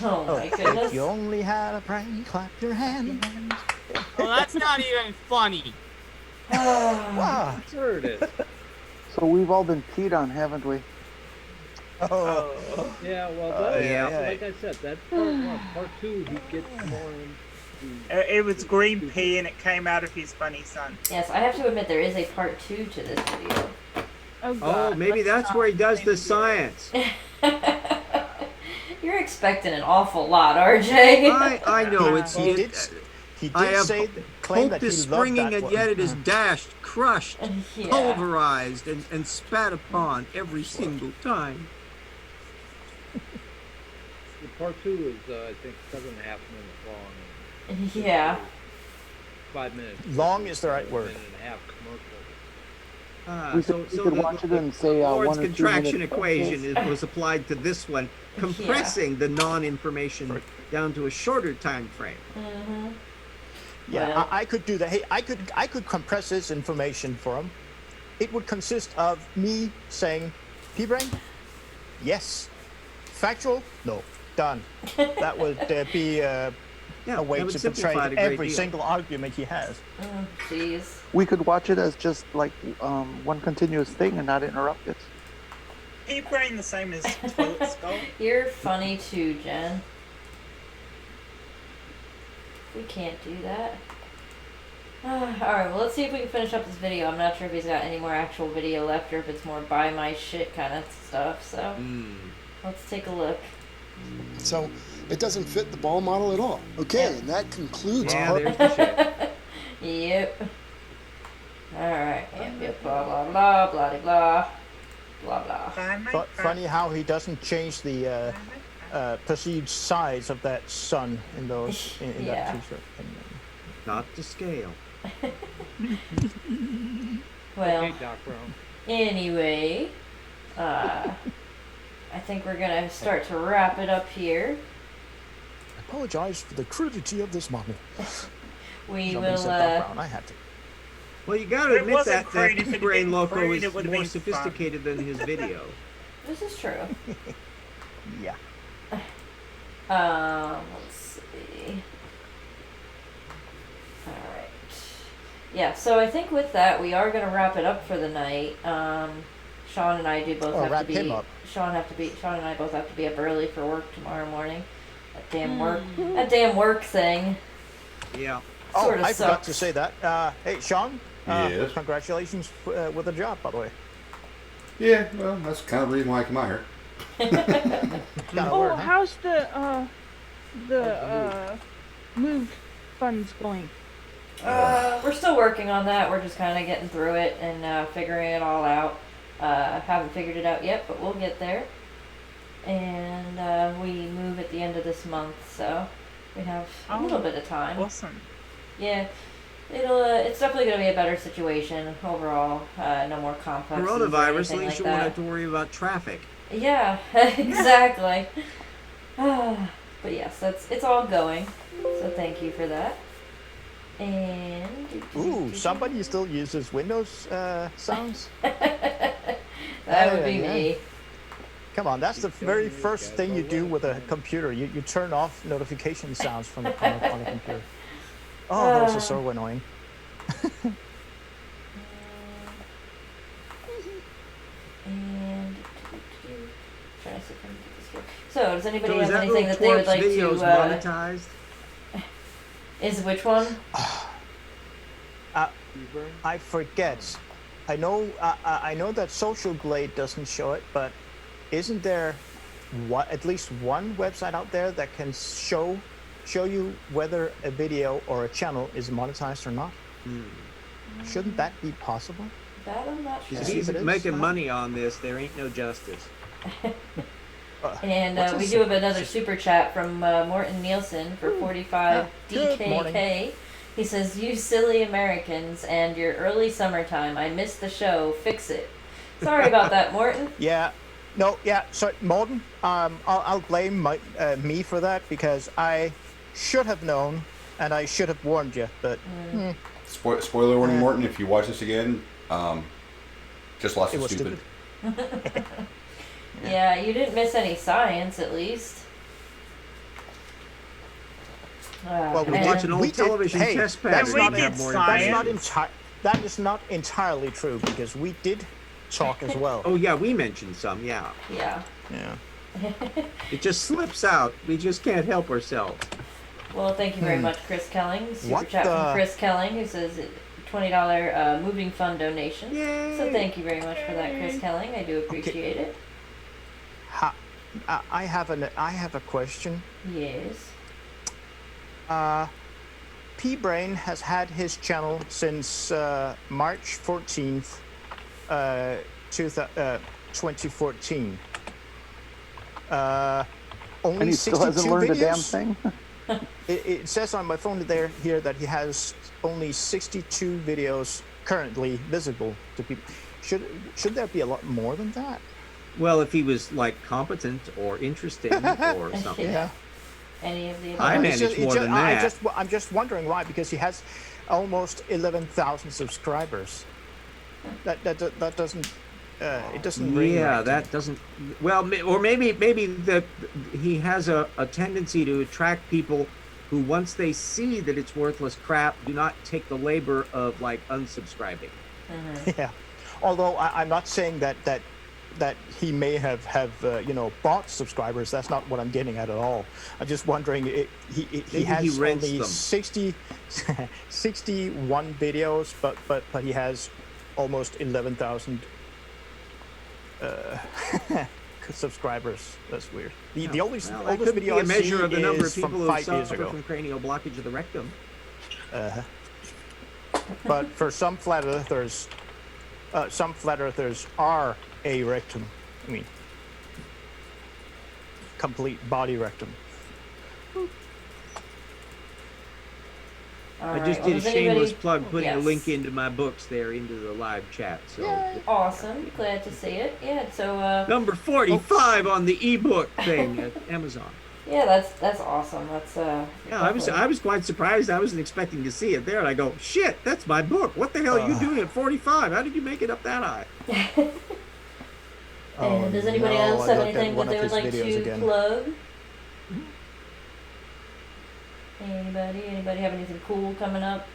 Oh my goodness. If you only had a brain, clap your hands. Well, that's not even funny. Wow. Sure it is. So we've all been peed on, haven't we? Oh. Yeah, well, that, yeah. like I said, that's part one. Part two, he gets more into... It was green pea and it came out of his funny son. Yes, I have to admit there is a part 2 to this video. Oh, maybe that's where he does the science. You're expecting an awful lot, RJ. I know it's. He did I have say, claim hope that he is loved springing, that and one. yet it is dashed, crushed, Yeah. pulverized, and spat upon every single time. The part two is, I think, 7.5 minutes long. Yeah. 5 minutes. Long is the right word. 1.5 minutes commercial. We could watch it and say Lord's 1 or 2 contraction minutes. equation was applied to this one, compressing the non-information down to a shorter time frame. Mm-hmm. Yeah, Well. I could do that. Hey, I could compress this information for him. It would consist of me saying, P-brain? Yes. Factual? No. Done. That would be a way that would to simplify portray it a great every deal. single argument he has. Oh, jeez. We could watch it as just like one continuous thing and not interrupt it. He brain the same as Toilet Skull. You're funny too, Jen. We can't do that. Alright, well, let's see if we can finish up this video. I'm not sure if he's got any more actual video left or if it's more buy my shit kind of stuff, so let's take a look. So it doesn't fit the ball model at all. Okay, and that concludes part. There's the shit. Yep. Alright, yep, blah, blah, blah, blah, blah, blah, blah. Funny how he doesn't change the perceived size of that sun in those in that t-shirt. Not to scale. Well, Okay, Doc Brown. anyway, I think we're gonna start to wrap it up here. I apologize for the crudity of this moment. We Somebody will, said Doc Brown. I had to. Well, you gotta It admit wasn't that crude. If it had Brain been Loco crude, is it would've more been sophisticated than his video. This is true. Yeah. Let's see. Alright. Yeah, so I think with that, we are going to wrap it up for the night. Sean and I do both have to wrap be... him up. Sean and I both have to be up early for work tomorrow morning. That damn work thing. Yeah. Sort of I forgot sucks. to say that. Hey, Sean. Yes? Congratulations with the job, by the way. Yeah, well, that's kind of the reason why I come out here. Oh, how's the move funds going? We're still working on that. We're just kind of getting through it and figuring it all out. Haven't figured it out yet, but we'll get there. And we move at the end of this month, so we have a little bit of time. Awesome. Yeah, it's definitely going to be a better situation overall. No more complexes or Coronavirus, anything at least like you won't that. have to worry about traffic. Yeah, exactly. But yes, it's all going. So thank you for that. And Ooh, somebody still uses Windows sounds? that would be me. Come on, that's the very first thing you do with a computer. You turn off notification sounds from on a computer. Oh, those are so annoying. And trying to see if I can get this here. So, does anybody So is have that anything that little they would twerp's like videos to? monetized? Is which one? I forget. I know that Social Glade doesn't show it, but isn't there at least one website out there that can show you whether a video or a channel is monetized or not? Shouldn't that be possible? That I'm not sure. If he's making money on this, there ain't no justice. And what's we this? do have another super chat from Morton Nielsen for 45 good morning. DKK. He says, "You silly Americans and your early summertime. I missed the show. Fix it." Sorry about that, Morton. Yeah. No, yeah, so Morton, I'll blame me for that because I should have known and I should have warned you, but Spoiler warning, Morton, if you watch this again, just lost it the was stupid. Yeah, you didn't miss any science, at least. Well, we and- watch an old television hey, test that's pattern. not, We did science. that is not entirely true because we did talk as well. Oh yeah, we mentioned some. Yeah, Yeah. Yeah. it just slips out. We just can't help ourselves. Well, thank you very much, Chris Kelling. Super What chat from the- Chris Kelling, who says $20 moving fund donation. Yay! So thank you very much for that, Chris Kelling. I do appreciate it. I have a question. Yes. P-Brain has had his channel since March 14th, 2014. Only And he still 62 hasn't learned a damn videos? thing. It says on my phone here that he has only 62 videos currently visible to people. Should there be a lot more than that? Well, if he was like competent or interesting or something. Yeah. Any of the above? I It's manage just- more it's than just- that. I'm just wondering why, because he has almost 11,000 subscribers. That doesn't it doesn't ring Yeah, right to that me. doesn't. Well, or maybe he has a tendency to attract people who, once they see that it's worthless crap, do not take the labor of like unsubscribing. Yeah. Although I'm not saying that he may have bought subscribers. That's not what I'm getting at all. I'm just wondering. He Maybe has he rents only them. 61 videos, but he has almost 11,000 subscribers. That's weird. The oldest Well, that oldest could be video a I measure see of the number of is people from who 5 years suffer ago. from cranial blockage of the rectum. But for some flat earthers are a rectum. I mean, complete body rectum. I just did a shameless plug, putting a link into my books there into the live chat. So Awesome. Glad to see it. Yeah, so number 45 on the ebook thing at Amazon. yeah, that's awesome. That's Yeah, I was quite surprised. I wasn't expecting to see it there, and I go, shit, that's my book. What the hell are you doing at 45? How did you make it up that high? And does anybody else have anything that they would like to again. plug? Anybody have anything cool coming up?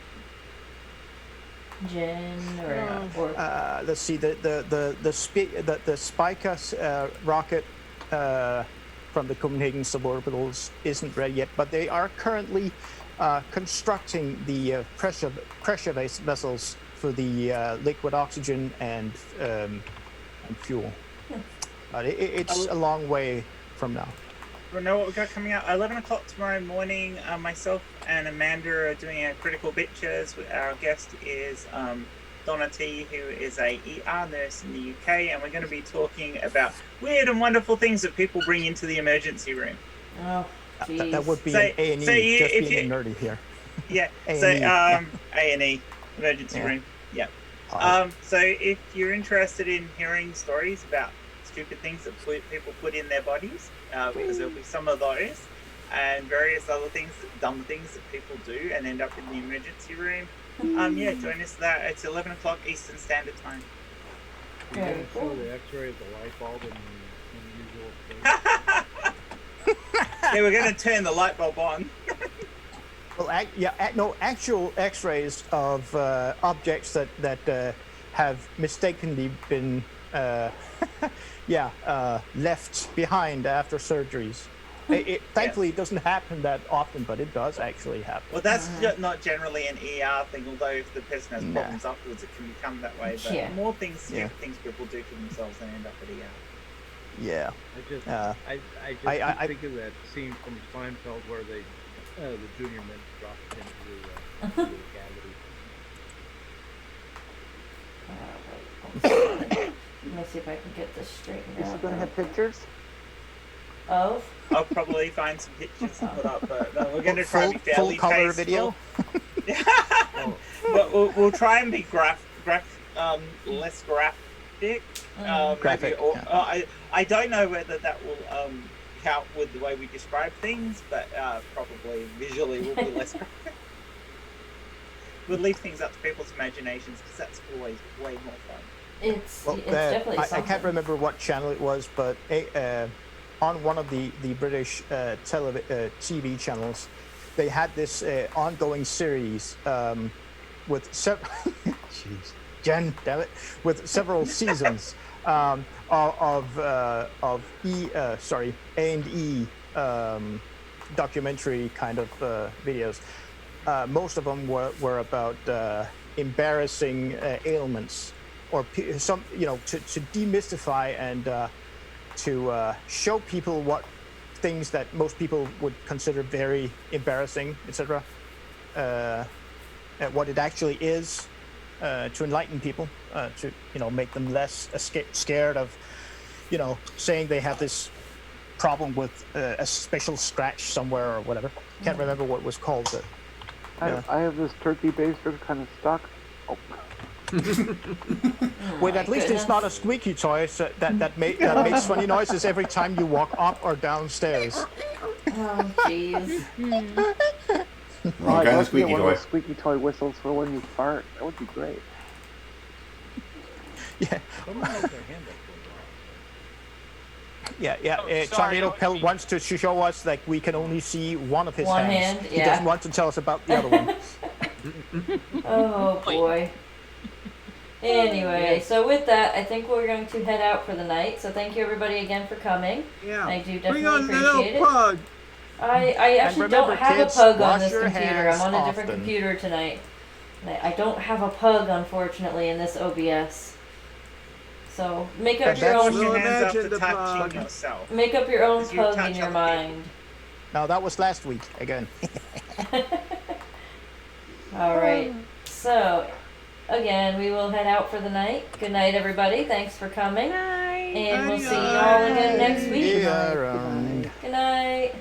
Jen or Let's see, the Spica rocket from the Copenhagen suborbitals isn't ready yet, but they are currently constructing the pressure vessels for the liquid oxygen and fuel. But it's a long way from now. We know what we got coming out. 11 o'clock tomorrow morning. Myself and Amanda are doing a Critical Pictures. Our guest is Donna T, who is a ER nurse in the UK, and we're going to be talking about weird and wonderful things that people bring into the emergency room. Oh, geez. That would be So- an A&E, so you- just if being you- nerdy here. Yeah. A&E, So yeah. A&E emergency Yeah. room. Yeah. Alright. So if you're interested in hearing stories about stupid things that people put in their bodies, because there'll be some of those, and various other things, dumb things that people do and end up in the emergency room. Yeah, join us for that. It's 11 o'clock Eastern Standard Time. You're Very gonna cool. show the X-ray of the light bulb in the unusual place. Yeah, we're going to turn the light bulb on. Well, actual X-rays of objects that have mistakenly been, left behind after surgeries. Thankfully, it doesn't happen that often, but it does actually happen. Well, that's not generally an ER thing, although if the person has problems afterwards, it can become that way. But Yeah. more things, stupid things people do to themselves, they end up at ER. Yeah. I just I- think of that scene from Seinfeld where they, the junior men dropped into the cavity. Let me see if I can get this straightened Is out. it going to have pictures? Of? I'll probably find some pictures to put up, but no, we're going to try and be full fairly color tasteful. video. But we'll try and be less graphic. Graphic, Maybe, or, yeah. I don't know whether that will help with the way we describe things, but probably visually will be less graphic. We'll leave things up to people's imaginations because that's always way more fun. It's definitely something. I can't remember what channel it was, but on one of the British TV channels, they had this ongoing series with jeez, Jen, damn it, with several seasons of A&E documentary kind of videos. Most of them were about embarrassing ailments, or some, to demystify and to show people what things that most people would consider very embarrassing, etc. What it actually is, to enlighten people, to make them less scared of, saying they have this problem with a special scratch somewhere or whatever. Can't remember what it was called, but. I have this turkey baster kind of stuck. Oh. Wait, at least it's not a squeaky toy that makes funny noises every time you walk up or downstairs. Oh, jeez. Wrong kind of squeaky one toy. Of those squeaky toy whistles for when you fart. That would be great. Yeah. Yeah. Oh, sorry, Tornado Pell wants to show us that we can only see one of his One hands. hand, He doesn't want to tell us about the other one. Oh boy. Anyway, so with that, I think we're going to head out for the night. So thank you everybody again for coming. Yeah. I do Bring definitely on the appreciate little it. pug. I actually remember, don't have kids, a pug on wash this your computer. I'm hands on a different often. computer tonight. I don't have a pug, unfortunately, in this OBS. So make up your Wash own. your hands imagine after the touching pug. yourself. Make up your own Because you pug touch in your other people. mind. Now that was last week again. All right. So, again, we will head out for the night. Good night, everybody. Thanks for coming. And we'll see you all again next week. Yeah, Good night.